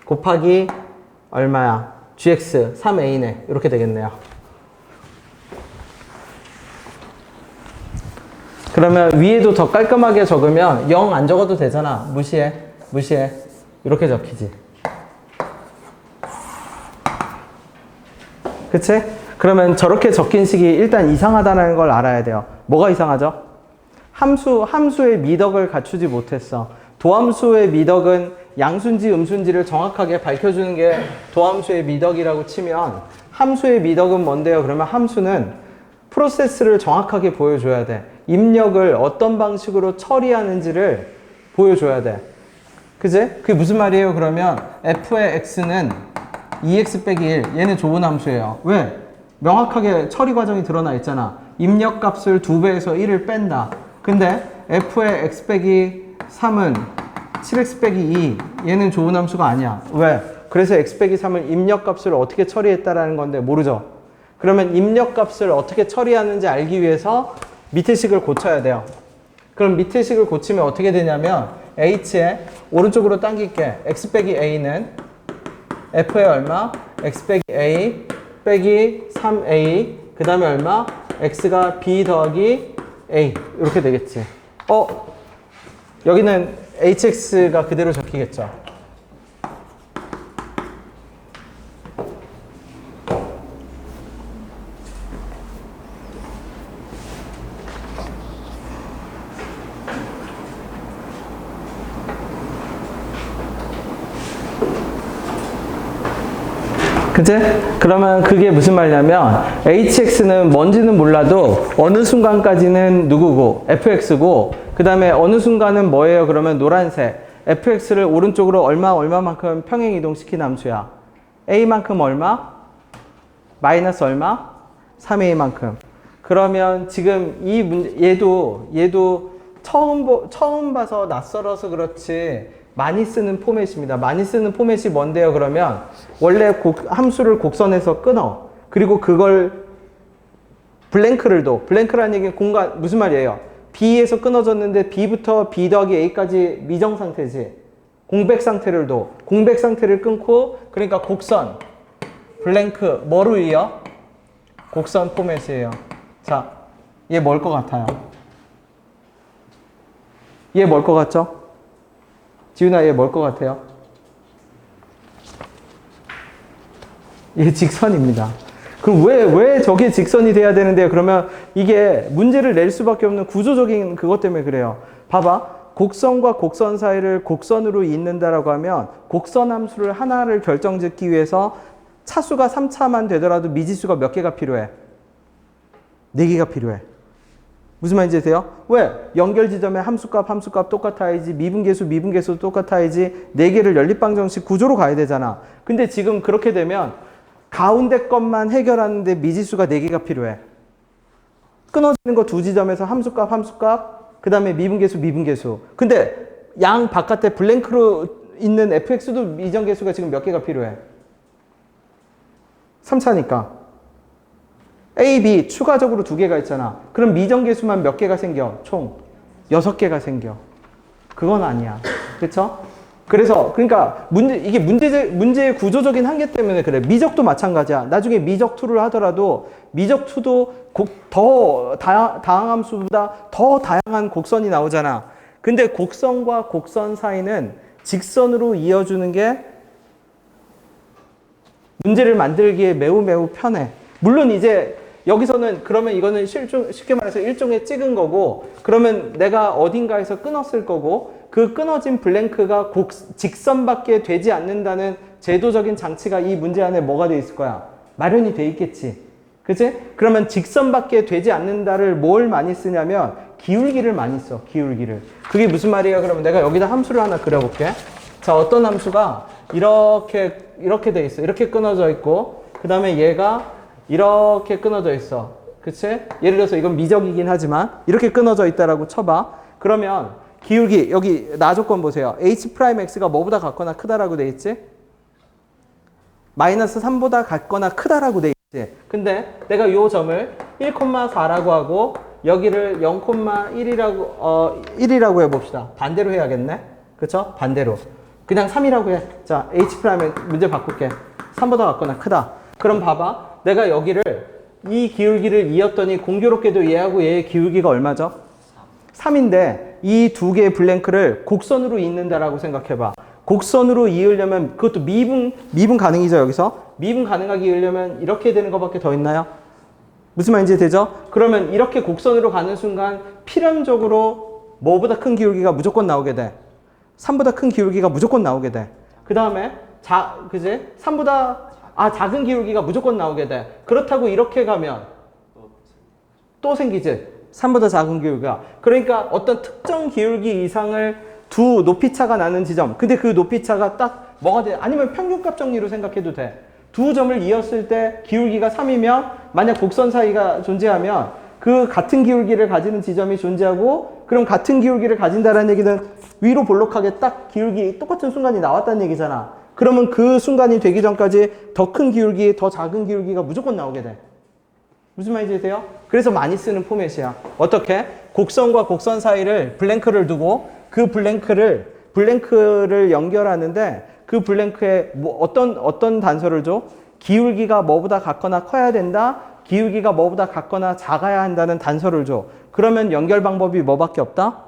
A: 곱하기 얼마야? gx 3a네. 이렇게 되겠네요. 그러면 위에도 더 깔끔하게 적으면 0 안 적어도 되잖아. 무시해. 이렇게 적히지. 그치? 그러면 저렇게 적힌 식이 일단 이상하다는 걸 알아야 돼요. 뭐가 이상하죠? 함수의 미덕을 갖추지 못했어. 도함수의 미덕은 양수인지 음수인지를 정확하게 밝혀주는 게 도함수의 미덕이라고 치면 함수의 미덕은 뭔데요? 그러면 함수는 프로세스를 정확하게 보여줘야 돼. 입력을 어떤 방식으로 처리하는지를 보여줘야 돼. 그지? 그게 무슨 말이에요? 그러면 f의 x는 2x 빼기 1. 얘는 좁은 함수예요. 왜? 명확하게 처리 과정이 드러나 있잖아. 입력 값을 2배에서 1을 뺀다. 근데 f의 x 빼기 3은 7x 빼기 2. 얘는 좁은 함수가 아니야. 왜? 그래서 x 빼기 3을 입력 값을 어떻게 처리했다라는 건데 모르죠? 그러면 입력 값을 어떻게 처리하는지 알기 위해서 밑에 식을 고쳐야 돼요. 그럼 밑에 식을 고치면 어떻게 되냐면 h에 오른쪽으로 당길게. x 빼기 a는 f의 얼마? x 빼기 a 빼기 3a 그 다음에 얼마? x가 b 더하기 a 이렇게 되겠지. 여기는 hx가 그대로 적히겠죠. 그치? 그러면 그게 무슨 말이냐면 hx는 뭔지는 몰라도 어느 순간까지는 누구고 fx고 그 다음에 어느 순간은 뭐예요? 그러면 노란색 fx를 오른쪽으로 얼마만큼 평행 이동시킨 함수야. a만큼 얼마? 마이너스 얼마? 3a만큼. 그러면 지금 이 문제 얘도 처음 봐서 낯설어서 그렇지 많이 쓰는 포맷입니다. 많이 쓰는 포맷이 뭔데요? 그러면 원래 함수를 곡선에서 끊어. 그리고 그걸 블랭크를 둬. 블랭크라는 얘기는 공간 무슨 말이에요? B에서 끊어졌는데 B부터 B 더하기 A까지 미정 상태지. 공백 상태를 둬. 공백 상태를 끊고 그러니까 곡선 블랭크 뭐로 이어? 곡선 포맷이에요. 자, 얘 뭘 것 같아요? 얘 뭘 것 같죠? 지훈아, 얘 뭘 것 같아요? 얘 직선입니다. 그럼 왜 저게 직선이 돼야 되는데요? 그러면 이게 문제를 낼 수밖에 없는 구조적인 그것 때문에 그래요. 봐봐. 곡선과 곡선 사이를 곡선으로 잇는다라고 하면 곡선 함수를 하나를 결정짓기 위해서 차수가 3차만 되더라도 미지수가 몇 개가 필요해? 4개가 필요해. 무슨 말인지 아세요? 왜? 연결 지점에 함수값 똑같아야지, 미분계수 똑같아야지, 4개를 연립방정식 구조로 가야 되잖아. 근데 지금 그렇게 되면 가운데 것만 해결하는데 미지수가 4개가 필요해. 끊어지는 거 2지점에서 함수값, 그 다음에 미분계수. 근데 양 바깥에 블랭크로 있는 fx도 미정계수가 지금 몇 개가 필요해? 3차니까. A, B 추가적으로 2개가 있잖아. 그럼 미정계수만 몇 개가 생겨? 총 6개가 생겨. 그건 아니야. 그쵸? 그래서 그러니까 이게 문제의 구조적인 한계 때문에 그래. 미적도 마찬가지야. 나중에 미적2를 하더라도 미적2도 더 다항함수보다 더 다양한 곡선이 나오잖아. 근데 곡선과 곡선 사이는 직선으로 이어주는 게 문제를 만들기에 매우 편해. 물론 이제 여기서는 그러면 이거는 쉽게 말해서 일종의 찍은 거고 그러면 내가 어딘가에서 끊었을 거고 그 끊어진 블랭크가 직선밖에 되지 않는다는 제도적인 장치가 이 문제 안에 뭐가 돼 있을 거야? 마련이 돼 있겠지. 그치? 그러면 직선밖에 되지 않는다를 뭘 많이 쓰냐면 기울기를 많이 써. 기울기를. 그게 무슨 말이에요? 그러면 내가 여기다 함수를 하나 그려볼게. 자, 어떤 함수가 이렇게 돼 있어. 이렇게 끊어져 있고 그 다음에 얘가 이렇게 끊어져 있어. 그치? 예를 들어서 이건 미적이긴 하지만 이렇게 끊어져 있다라고 쳐봐. 그러면 기울기 여기 나 조건 보세요. H'X가 뭐보다 같거나 크다라고 돼 있지? 마이너스 3보다 같거나 크다라고 돼 있지. 근데 내가 요 점을 1,4라고 하고 여기를 0,1이라고 해봅시다. 반대로 해야겠네. 그쵸? 반대로. 그냥 3이라고 해. 자, H'의 문제 바꿀게. 3보다 같거나 크다. 그럼 봐봐. 내가 여기를 이 기울기를 이었더니 공교롭게도 얘하고 얘의 기울기가 얼마죠? 3인데 이 두 개의 블랭크를 곡선으로 잇는다라고 생각해봐. 곡선으로 이으려면 그것도 미분 가능이죠, 여기서. 미분 가능하게 이으려면 이렇게 되는 것밖에 더 있나요? 무슨 말인지 되죠? 그러면 이렇게 곡선으로 가는 순간 필연적으로 뭐보다 큰 기울기가 무조건 나오게 돼. 3보다 큰 기울기가 무조건 나오게 돼. 그 다음에 그지? 3보다 작은 기울기가 무조건 나오게 돼. 그렇다고 이렇게 가면 또 생기지. 3보다 작은 기울기가. 그러니까 어떤 특정 기울기 이상을 두 높이차가 나는 지점. 근데 그 높이차가 딱 뭐가 돼? 아니면 평균값 정리로 생각해도 돼. 두 점을 이었을 때 기울기가 3이면 만약 곡선 사이가 존재하면 그 같은 기울기를 가지는 지점이 존재하고 그럼 같은 기울기를 가진다는 얘기는 위로 볼록하게 딱 기울기 똑같은 순간이 나왔다는 얘기잖아. 그러면 그 순간이 되기 전까지 더 큰 기울기, 더 작은 기울기가 무조건 나오게 돼. 무슨 말인지 아세요? 그래서 많이 쓰는 포맷이야. 어떻게? 곡선과 곡선 사이를 블랭크를 두고 그 블랭크를 연결하는데 그 블랭크에 어떤 단서를 줘? 기울기가 뭐보다 같거나 커야 된다. 기울기가 뭐보다 같거나 작아야 한다는 단서를 줘. 그러면 연결 방법이 뭐밖에 없다?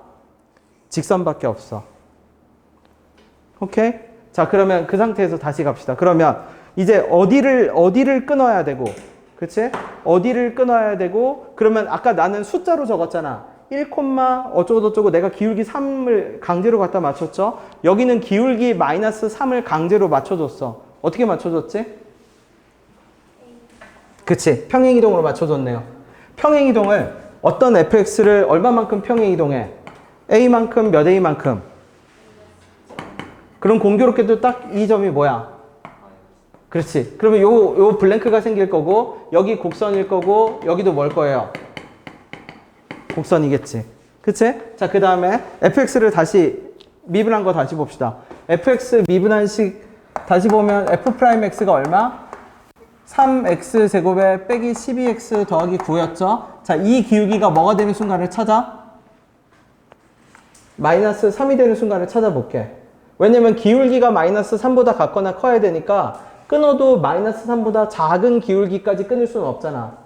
A: 직선밖에 없어. 오케이? 자, 그러면 그 상태에서 다시 갑시다. 그러면 이제 어디를 끊어야 되고, 그치? 어디를 끊어야 되고, 그러면 아까 나는 숫자로 적었잖아. 1, 어쩌고저쩌고 내가 기울기 3을 강제로 갖다 맞췄죠? 여기는 기울기 마이너스 3을 강제로 맞춰줬어. 어떻게 맞춰줬지? 그치? 평행이동으로 맞춰줬네요. 평행이동을 어떤 fx를 얼마만큼 평행이동해? a만큼 몇 a만큼? 그럼 공교롭게도 딱 이 점이 뭐야? 그렇지. 그러면 요 블랭크가 생길 거고 여기 곡선일 거고 여기도 뭘 거예요? 곡선이겠지. 그치? 자, 그 다음에 fx를 다시 미분한 거 다시 봅시다. fx 미분한 식 다시 보면 f'x가 얼마? 3x 제곱에 빼기 12x 더하기 9였죠? 자, 이 기울기가 뭐가 되는 순간을 찾아? 마이너스 3이 되는 순간을 찾아볼게. 왜냐면 기울기가 마이너스 3보다 같거나 커야 되니까 끊어도 마이너스 3보다 작은 기울기까지 끊을 수는 없잖아.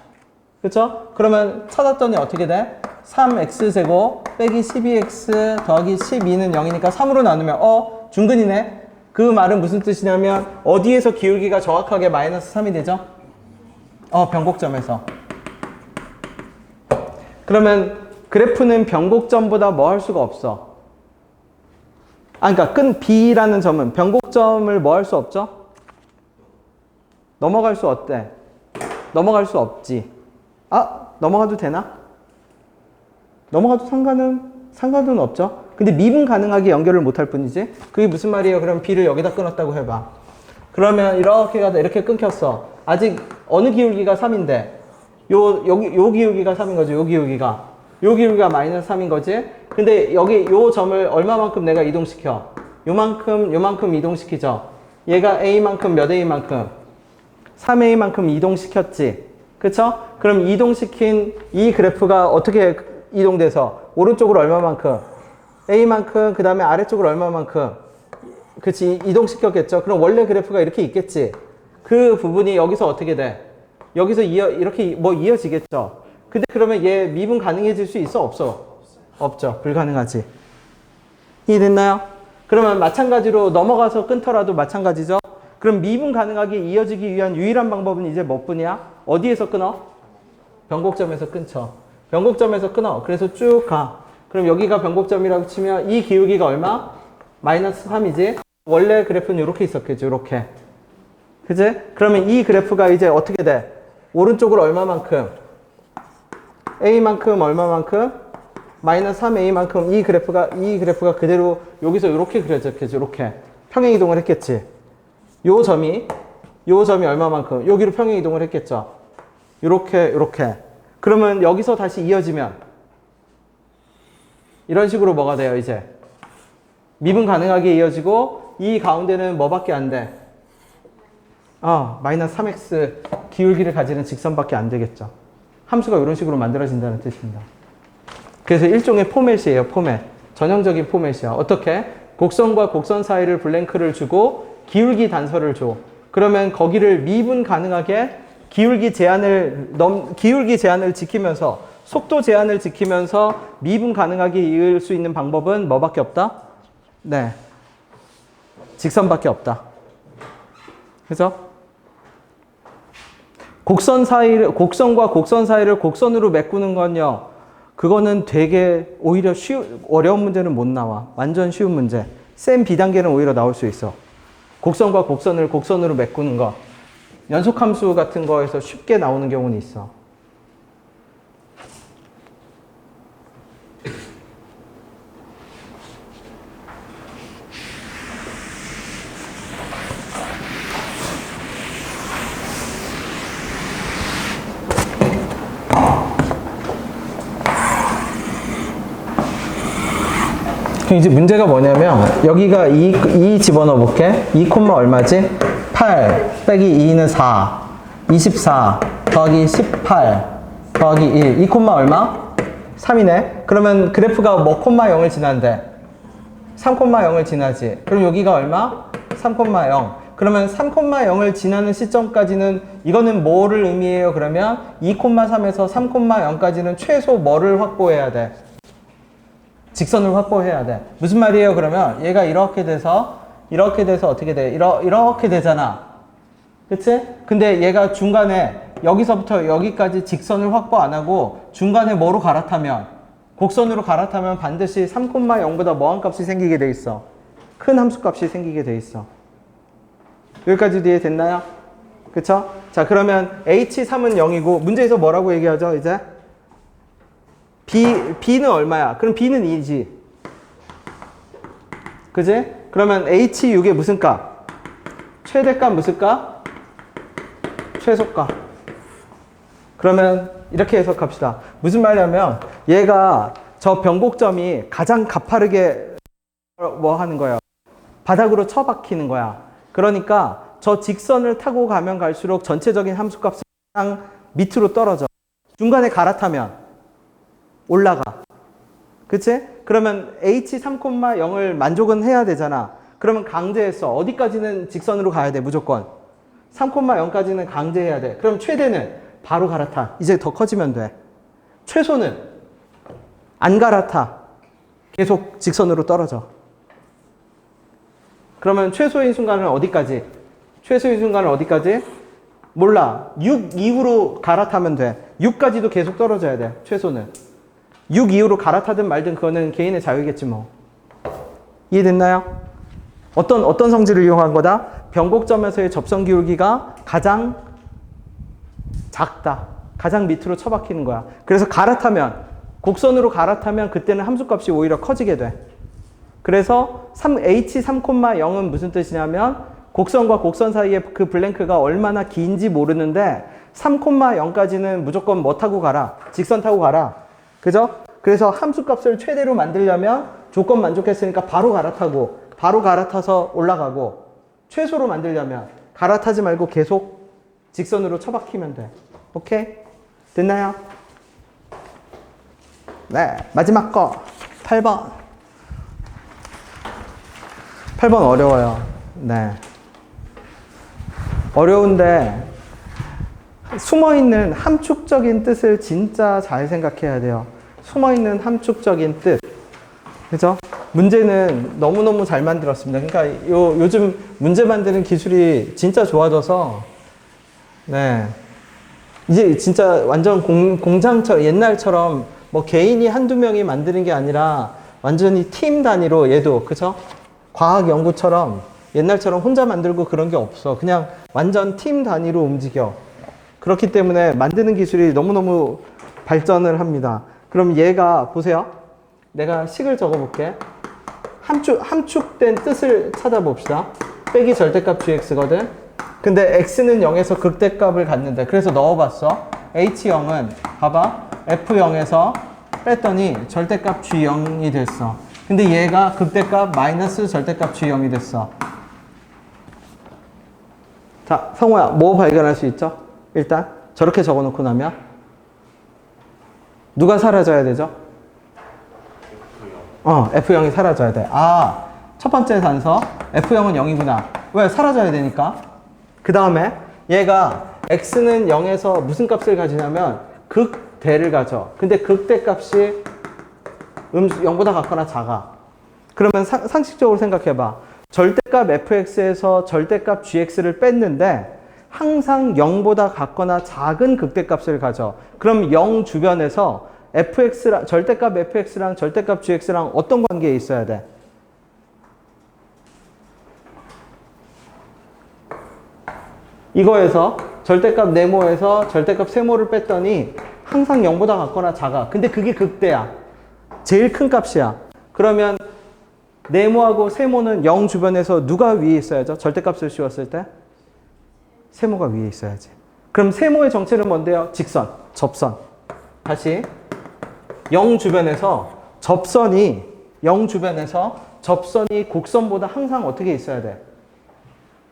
A: 그쵸? 그러면 찾았더니 어떻게 돼? 3x제곱 빼기 12x 더하기 12는 0이니까 3으로 나누면 중근이네. 그 말은 무슨 뜻이냐면 어디에서 기울기가 정확하게 마이너스 3이 되죠? 변곡점에서. 그러면 그래프는 변곡점보다 뭐 할 수가 없어. 그러니까 끈 B라는 점은 변곡점을 뭐 할 수 없죠? 넘어갈 수 없대. 넘어갈 수 없지. 넘어가도 되나? 넘어가도 상관은 없죠. 근데 미분 가능하게 연결을 못할 뿐이지. 그게 무슨 말이에요? 그럼 B를 여기다 끊었다고 해봐. 그러면 이렇게 가다 이렇게 끊겼어. 아직 어느 기울기가 3인데 요 기울기가 3인 거죠. 요 기울기가 마이너스 3인 거지. 근데 여기 요 점을 얼마만큼 내가 이동시켜? 요만큼 이동시키죠. 얘가 A만큼 몇 A만큼? 3A만큼 이동시켰지. 그쵸? 그럼 이동시킨 이 그래프가 어떻게 이동돼서 오른쪽으로 얼마만큼? A만큼, 그 다음에 아래쪽으로 얼마만큼? 그치, 이동시켰겠죠? 그럼 원래 그래프가 이렇게 있겠지? 그 부분이 여기서 어떻게 돼? 여기서 이렇게 이어지겠죠? 근데 그러면 얘 미분 가능해질 수 있어? 없어? 없죠. 불가능하지. 이해됐나요? 그러면 마찬가지로 넘어가서 끊더라도 마찬가지죠? 그럼 미분 가능하게 이어지기 위한 유일한 방법은 이제 뭐뿐이야? 어디에서 끊어? 변곡점에서 끊죠. 변곡점에서 끊어. 그래서 쭉 가. 그럼 여기가 변곡점이라고 치면 이 기울기가 얼마? 마이너스 3이지? 원래 그래프는 이렇게 있었겠죠. 이렇게. 그지? 그러면 이 그래프가 이제 어떻게 돼? 오른쪽으로 얼마만큼? A만큼 얼마만큼? 마이너스 3A만큼 이 그래프가 그대로 여기서 이렇게 그려졌겠지. 이렇게 평행이동을 했겠지. 요 점이 얼마만큼? 여기로 평행이동을 했겠죠. 이렇게. 그러면 여기서 다시 이어지면 이런 식으로 뭐가 돼요, 이제? 미분 가능하게 이어지고 이 가운데는 뭐밖에 안 돼? 마이너스 3x 기울기를 가지는 직선밖에 안 되겠죠. 함수가 이런 식으로 만들어진다는 뜻입니다. 그래서 일종의 포맷이에요, 포맷. 전형적인 포맷이야. 어떻게? 곡선과 곡선 사이를 블랭크를 주고 기울기 단서를 줘. 그러면 거기를 미분 가능하게 기울기 제한을 지키면서 속도 제한을 지키면서 미분 가능하게 이을 수 있는 방법은 뭐밖에 없다? 네. 직선밖에 없다. 그죠? 곡선과 곡선 사이를 곡선으로 메꾸는 건요. 그거는 되게 오히려 어려운 문제는 못 나와. 완전 쉬운 문제. 쌤 B단계는 오히려 나올 수 있어. 곡선과 곡선을 곡선으로 메꾸는 거. 연속함수 같은 거에서 쉽게 나오는 경우는 있어. 이제 문제가 뭐냐면 여기가 2 집어넣어 볼게. 2 콤마 얼마지? 8 빼기 2는 4 24 더하기 18 더하기 1 2 콤마 얼마? 3이네. 그러면 그래프가 뭐 콤마 0을 지난대? 3 콤마 0을 지나지. 그럼 여기가 얼마? 3 콤마 0. 그러면 3 콤마 0을 지나는 시점까지는 이거는 뭐를 의미해요? 그러면 2 콤마 3에서 3 콤마 0까지는 최소 뭐를 확보해야 돼? 직선을 확보해야 돼. 무슨 말이에요? 그러면 얘가 이렇게 돼서 어떻게 돼? 이렇게 되잖아. 그치? 근데 얘가 중간에 여기서부터 여기까지 직선을 확보 안 하고 중간에 뭐로 갈아타면? 곡선으로 갈아타면 반드시 3,0보다 뭐한 값이 생기게 돼 있어? 큰 함수 값이 생기게 돼 있어. 여기까지 뒤에 됐나요? 그쵸? 자, 그러면 H3은 0이고 문제에서 뭐라고 얘기하죠? 이제? B는 얼마야? 그럼 B는 2지. 그지? 그러면 H6의 무슨 값? 최대값 무슨 값? 최소값. 그러면 이렇게 해석합시다. 무슨 말이냐면 얘가 저 변곡점이 가장 가파르게 뭐 하는 거야? 바닥으로 쳐박히는 거야. 그러니까 저 직선을 타고 가면 갈수록 전체적인 함수값이 가장 밑으로 떨어져. 중간에 갈아타면 올라가. 그치? 그러면 H3,0을 만족은 해야 되잖아. 그러면 강제했어. 어디까지는 직선으로 가야 돼, 무조건. 3,0까지는 강제해야 돼. 그럼 최대는 바로 갈아타. 이제 더 커지면 돼. 최소는 안 갈아타. 계속 직선으로 떨어져. 그러면 최소인 순간은 어디까지? 최소인 순간은 어디까지? 몰라. 6 이후로 갈아타면 돼. 6까지도 계속 떨어져야 돼, 최소는. 6 이후로 갈아타든 말든 그거는 개인의 자유겠지 뭐. 이해됐나요? 어떤 성질을 이용한 거다? 변곡점에서의 접선 기울기가 가장 작다. 가장 밑으로 처박히는 거야. 그래서 곡선으로 갈아타면 그때는 함수값이 오히려 커지게 돼. 그래서 H3,0은 무슨 뜻이냐면 곡선과 곡선 사이의 그 블랭크가 얼마나 긴지 모르는데 3,0까지는 무조건 뭐 타고 가라? 직선 타고 가라. 그죠? 그래서 함수값을 최대로 만들려면 조건 만족했으니까 바로 갈아타고 바로 갈아타서 올라가고 최소로 만들려면 갈아타지 말고 계속 직선으로 처박히면 돼. 오케이? 됐나요? 네, 마지막 거 8번. 8번 어려워요. 네. 어려운데 숨어있는 함축적인 뜻을 진짜 잘 생각해야 돼요. 숨어있는 함축적인 뜻. 그죠? 문제는 너무너무 잘 만들었습니다. 그러니까 요즘 문제 만드는 기술이 진짜 좋아져서 네. 이제 진짜 완전 공장처럼 옛날처럼 뭐 개인이 한두 명이 만드는 게 아니라 완전히 팀 단위로 얘도 그죠? 과학 연구처럼 옛날처럼 혼자 만들고 그런 게 없어. 그냥 완전 팀 단위로 움직여. 그렇기 때문에 만드는 기술이 너무너무 발전을 합니다. 그럼 얘가 보세요. 내가 식을 적어볼게. 함축된 뜻을 찾아봅시다. 빼기 절대값 gx거든. 근데 x는 0에서 극대값을 갖는데 그래서 넣어봤어. h0은 봐봐. f0에서 뺐더니 절대값 g0이 됐어. 근데 얘가 극대값 마이너스 절대값 g0이 됐어. 자, 성호야, 뭐 발견할 수 있죠? 일단 저렇게 적어놓고 나면 누가 사라져야 되죠? F0이 사라져야 돼. 아, 첫 번째 단서 F0은 0이구나. 왜? 사라져야 되니까. 그 다음에 얘가 x는 0에서 무슨 값을 가지냐면 극대를 가져. 근데 극대 값이 0보다 같거나 작아. 그러면 상식적으로 생각해봐. 절대값 fx에서 절대값 gx를 뺐는데 항상 0보다 같거나 작은 극대값을 가져. 그럼 0 주변에서 절대값 fx랑 절대값 gx랑 어떤 관계에 있어야 돼? 이거에서 절대값 네모에서 절대값 세모를 뺐더니 항상 0보다 같거나 작아. 근데 그게 극대야. 제일 큰 값이야. 그러면 네모하고 세모는 0 주변에서 누가 위에 있어야죠? 절대값을 씌웠을 때? 세모가 위에 있어야지. 그럼 세모의 정체는 뭔데요? 직선, 접선. 다시 0 주변에서 접선이 곡선보다 항상 어떻게 있어야 돼?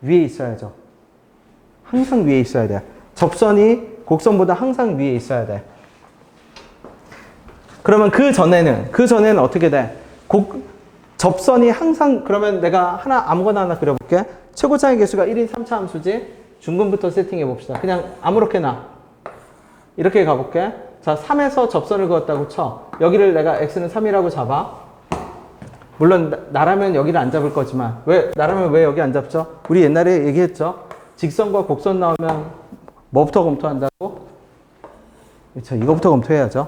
A: 위에 있어야죠. 항상 위에 있어야 돼. 접선이 곡선보다 항상 위에 있어야 돼. 그러면 그 전에는 어떻게 돼? 접선이 항상, 그러면 내가 아무거나 하나 그려볼게. 최고차의 개수가 1인 3차 함수지? 중근부터 세팅해 봅시다. 그냥 아무렇게나. 이렇게 가볼게. 자, 3에서 접선을 그었다고 쳐. 여기를 내가 x는 3이라고 잡아. 물론 나라면 여기를 안 잡을 거지만 나라면 왜 여기 안 잡죠? 우리 옛날에 얘기했죠. 직선과 곡선 나오면 뭐부터 검토한다고? 그렇죠. 이거부터 검토해야죠.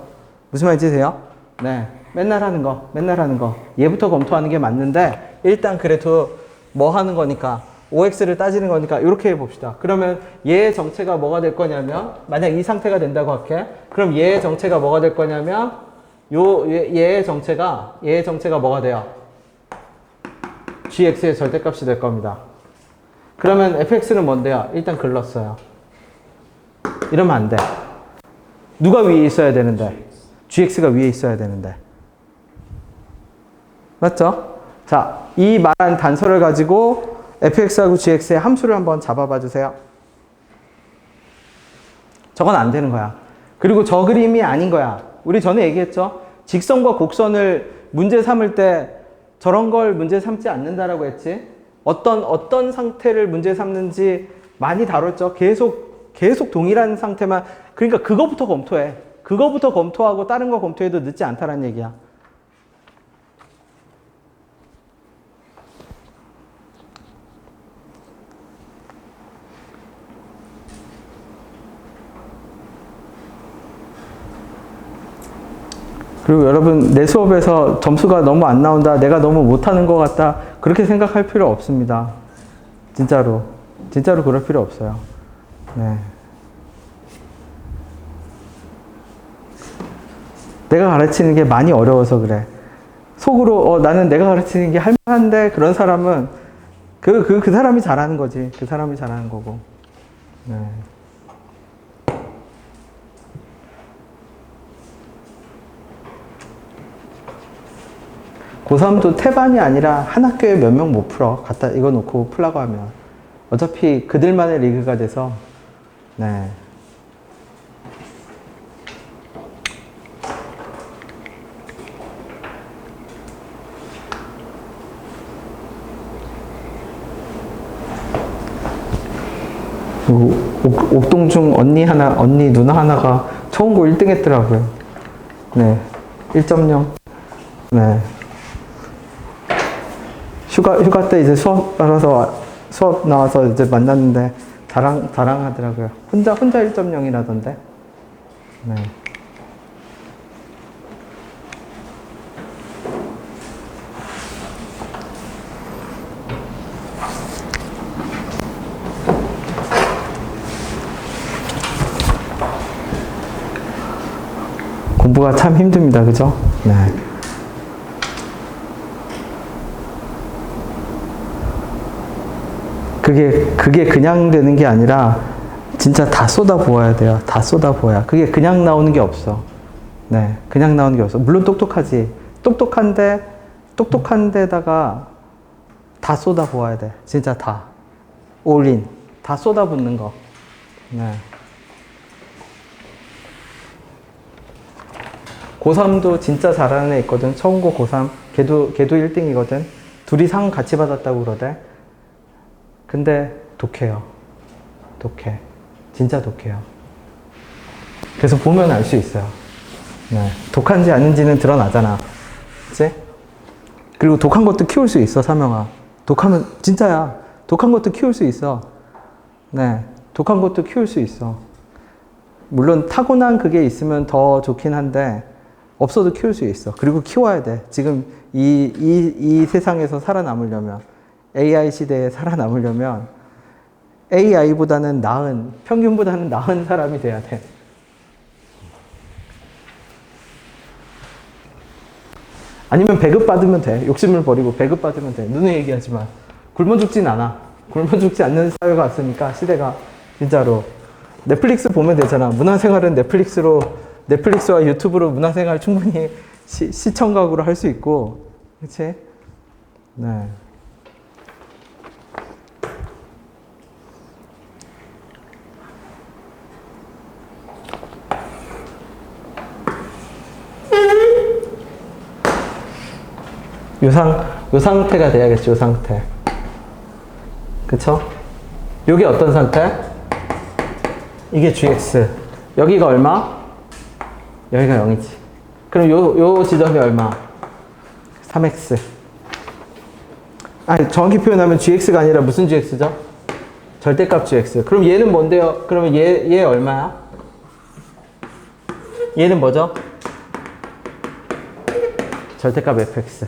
A: 무슨 말인지 아세요? 네. 맨날 하는 거. 얘부터 검토하는 게 맞는데 일단 그래도 뭐 하는 거니까 OX를 따지는 거니까 이렇게 해봅시다. 그러면 얘의 정체가 뭐가 될 거냐면 만약 이 상태가 된다고 할게. 그럼 얘의 정체가 뭐가 될 거냐면 얘의 정체가 뭐가 돼요? gx의 절대값이 될 겁니다. 그러면 fx는 뭔데요? 일단 글렀어요. 이러면 안 돼. 누가 위에 있어야 되는데? gx가 위에 있어야 되는데. 맞죠? 자, 이 말한 단서를 가지고 fx하고 gx의 함수를 한번 잡아봐 주세요. 저건 안 되는 거야. 그리고 저 그림이 아닌 거야. 우리 전에 얘기했죠? 직선과 곡선을 문제 삼을 때 저런 걸 문제 삼지 않는다라고 했지? 어떤 상태를 문제 삼는지 많이 다뤘죠? 계속 동일한 상태만. 그러니까 그거부터 검토해. 그거부터 검토하고 다른 거 검토해도 늦지 않다는 얘기야. 그리고 여러분, 내 수업에서 점수가 너무 안 나온다, 내가 너무 못하는 것 같다, 그렇게 생각할 필요 없습니다. 진짜로 그럴 필요 없어요. 네. 내가 가르치는 게 많이 어려워서 그래. 속으로 나는 내가 가르치는 게 할만한데, 그런 사람은 그 사람이 잘하는 거지. 그 사람이 잘하는 거고. 네. 고3도 태반이 아니라 한 학교에 몇 명 못 풀어. 갖다 이거 놓고 풀라고 하면. 어차피 그들만의 리그가 돼서. 네. 옥동중 언니 누나 하나가 초음고 1등 했더라고요. 네. 1.0. 네. 휴가 때 이제 수업 나와서 이제 만났는데 자랑하더라고요. 혼자 1.0이라던데. 네. 공부가 참 힘듭니다. 그죠? 네. 그게 그냥 되는 게 아니라 진짜 다 쏟아부어야 돼요. 다 쏟아부어야. 그게 그냥 나오는 게 없어. 네. 그냥 나오는 게 없어. 물론 똑똑하지. 똑똑한 데다가 다 쏟아부어야 돼. 진짜 다. 올인. 다 쏟아붓는 거. 네. 고3도 진짜 잘하는 애 있거든. 처음고 고3. 걔도 1등이거든. 둘이 상 같이 받았다고 그러대. 근데 독해요. 독해. 진짜 독해요. 그래서 보면 알 수 있어요. 네. 독한지 아닌지는 드러나잖아. 그치? 그리고 독한 것도 키울 수 있어, 사명아. 독하면, 진짜야. 독한 것도 키울 수 있어. 네. 독한 것도 키울 수 있어. 물론 타고난 그게 있으면 더 좋긴 한데, 없어도 키울 수 있어. 그리고 키워야 돼. 지금 이 세상에서 살아남으려면, AI 시대에 살아남으려면, AI보다는 평균보다는 나은 사람이 돼야 돼. 아니면 배급받으면 돼. 욕심을 버리고 배급받으면 돼. 눈에 얘기하지 마. 굶어 죽진 않아. 굶어 죽지 않는 사회가 왔으니까, 시대가. 진짜로. 넷플릭스 보면 되잖아. 문화생활은 넷플릭스와 유튜브로 문화생활 충분히 시청각으로 할 수 있고. 그치? 네. 요 상태가 돼야겠죠, 요 상태. 그쵸? 요게 어떤 상태? 이게 GX. 여기가 얼마? 여기가 0이지. 그럼 요 지점이 얼마? 3X. 아니, 정확히 표현하면 GX가 아니라 무슨 GX죠? 절대값 GX. 그럼 얘는 뭔데요? 그러면 얘 얼마야? 얘는 뭐죠? 절대값 fx.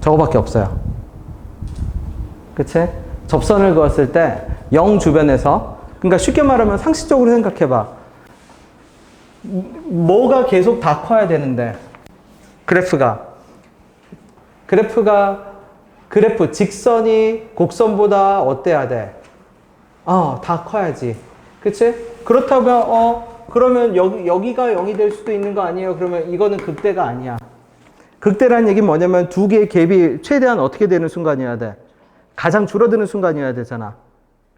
A: 저거밖에 없어요. 그치? 접선을 그었을 때 0 주변에서, 그러니까 쉽게 말하면 상식적으로 생각해봐. 뭐가 계속 다 커야 되는데, 그래프, 직선이 곡선보다 어때야 돼? 다 커야지. 그치? 그렇다면, 그러면 여기가 0이 될 수도 있는 거 아니에요? 그러면 이거는 극대가 아니야. 극대라는 얘기는 뭐냐면 두 개의 갭이 최대한 어떻게 되는 순간이어야 돼? 가장 줄어드는 순간이어야 되잖아.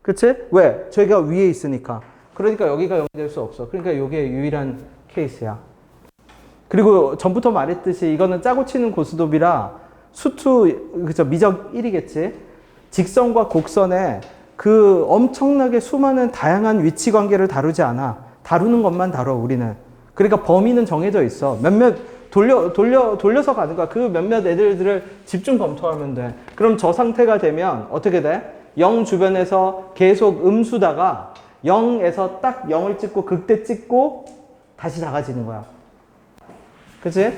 A: 그치? 왜? 저희가 위에 있으니까. 그러니까 여기가 0이 될 수 없어. 그러니까 이게 유일한 케이스야. 그리고 전부터 말했듯이 이거는 짜고 치는 고스톱이라 그죠? 미적 1이겠지? 직선과 곡선에 그 엄청나게 수많은 다양한 위치 관계를 다루지 않아. 다루는 것만 다뤄, 우리는. 그러니까 범위는 정해져 있어. 돌려서 가는 거야. 그 몇몇 애들을 집중 검토하면 돼. 그럼 저 상태가 되면 어떻게 돼? 0 주변에서 계속 음수다가 0에서 딱 0을 찍고 극대 찍고 다시 작아지는 거야. 그치?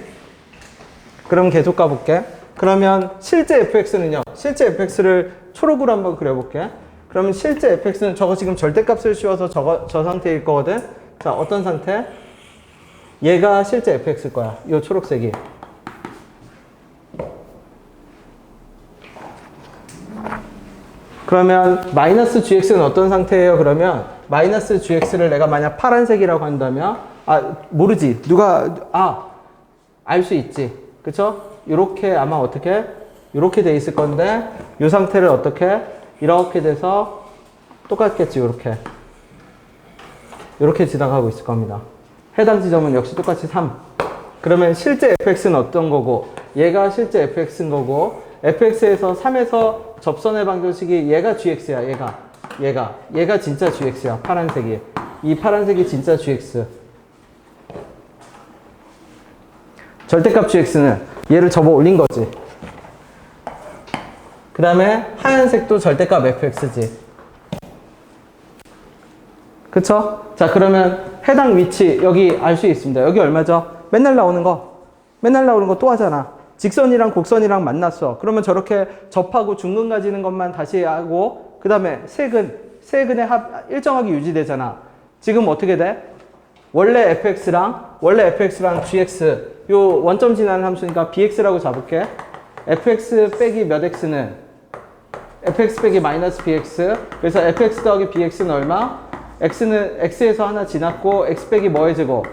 A: 그럼 계속 가볼게. 그러면 실제 fx는요. 실제 fx를 초록으로 한번 그려볼게. 그러면 실제 fx는 저거 지금 절대값을 씌워서 저 상태일 거거든. 자, 어떤 상태? 얘가 실제 fx일 거야. 이 초록색이. 그러면 마이너스 gx는 어떤 상태예요? 그러면 마이너스 gx를 내가 만약 파란색이라고 한다면 모르지. 알 수 있지. 그쵸? 요렇게 아마 어떻게? 요렇게 돼 있을 건데 요 상태를 어떻게? 이렇게 돼서 똑같겠지. 요렇게 지나가고 있을 겁니다. 해당 지점은 역시 똑같이 3. 그러면 실제 fx는 어떤 거고, 얘가 실제 fx인 거고, fx에서 3에서 접선의 방정식이 얘가 gx야, 얘가 진짜 gx야, 파란색이. 이 파란색이 진짜 gx. 절대값 gx는 얘를 접어 올린 거지. 그 다음에 하얀색도 절대값 fx지. 그쵸? 자, 그러면 해당 위치 여기 알 수 있습니다. 여기 얼마죠? 맨날 나오는 거 또 하잖아. 직선이랑 곡선이랑 만났어. 그러면 저렇게 접하고 중근 가지는 것만 다시 하고, 그 다음에 세근의 합 일정하게 유지되잖아. 지금 어떻게 돼? 원래 fx랑 gx 요 원점 지나는 함수니까 bx라고 잡을게. fx 빼기 몇 x는 fx 빼기 마이너스 bx. 그래서 fx 더하기 bx는 얼마? x는 x에서 하나 지났고 x 빼기 뭐의 제곱?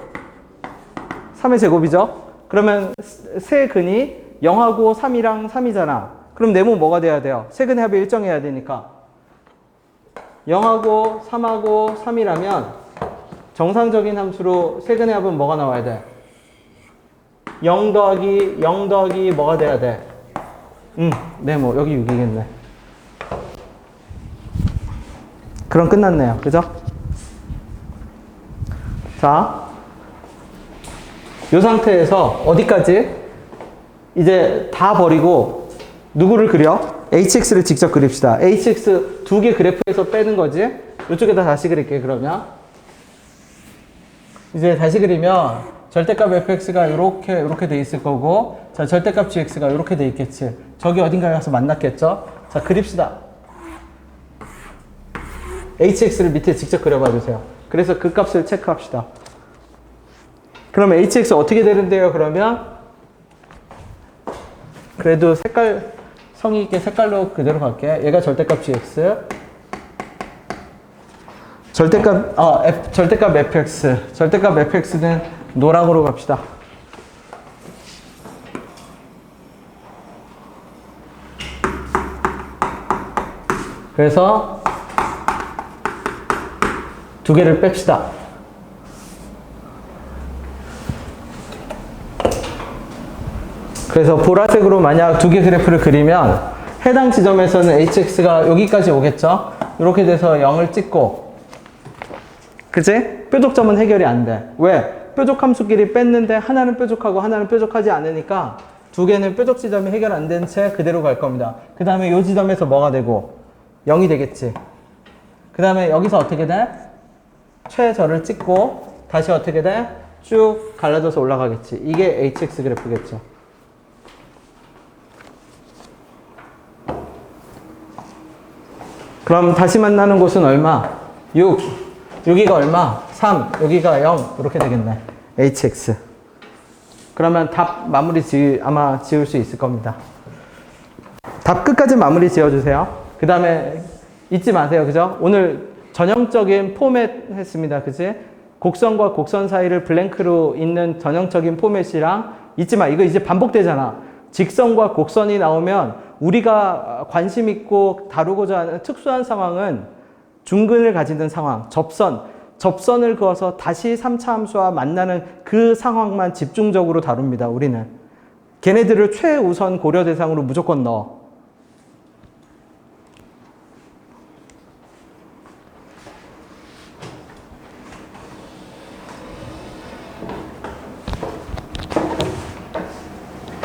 A: 3의 제곱이죠. 그러면 세 근이 0하고 3이랑 3이잖아. 그럼 네모 뭐가 돼야 돼요? 세 근의 합이 일정해야 되니까 0하고 3하고 3이라면 정상적인 함수로 세 근의 합은 뭐가 나와야 돼? 0 더하기 뭐가 돼야 돼? 네모 여기 6이겠네. 그럼 끝났네요. 그죠? 자, 이 상태에서 어디까지? 이제 다 버리고 누구를 그려? hx를 직접 그립시다. hx 두 개 그래프에서 빼는 거지. 이쪽에다 다시 그릴게. 그러면 이제 다시 그리면 절대값 fx가 이렇게 돼 있을 거고, 자 절대값 gx가 이렇게 돼 있겠지. 저기 어딘가에 가서 만났겠죠. 자 그립시다. hx를 밑에 직접 그려봐 주세요. 그래서 그 값을 체크합시다. 그러면 hx 어떻게 되는데요? 그러면 그래도 성의 있게 색깔로 그대로 갈게. 얘가 절대값 gx, 절대값 fx, 절대값 fx는 노랑으로 갑시다. 그래서 두 개를 뺍시다. 그래서 보라색으로 만약 두 개 그래프를 그리면 해당 지점에서는 hx가 여기까지 오겠죠? 이렇게 돼서 0을 찍고, 그치? 뾰족점은 해결이 안 돼. 왜? 뾰족 함수끼리 뺐는데 하나는 뾰족하고 하나는 뾰족하지 않으니까 두 개는 뾰족 지점이 해결 안 된 채 그대로 갈 겁니다. 그 다음에 이 지점에서 뭐가 되고? 0이 되겠지. 그 다음에 여기서 어떻게 돼? 최저를 찍고 다시 어떻게 돼? 쭉 갈라져서 올라가겠지. 이게 hx 그래프겠죠. 그럼 다시 만나는 곳은 얼마? 6. 여기가 얼마? 3. 여기가 0. 이렇게 되겠네. hx. 그러면 답 마무리 아마 지을 수 있을 겁니다. 답 끝까지 마무리 지어주세요. 그 다음에 잊지 마세요. 그죠? 오늘 전형적인 포맷 했습니다. 그치? 곡선과 곡선 사이를 블랭크로 있는 전형적인 포맷이랑, 잊지 마. 이거 이제 반복되잖아. 직선과 곡선이 나오면 우리가 관심 있고 다루고자 하는 특수한 상황은 중근을 가지는 상황, 접선을 그어서 다시 3차 함수와 만나는 그 상황만 집중적으로 다룹니다. 우리는 걔네들을 최우선 고려 대상으로 무조건 넣어.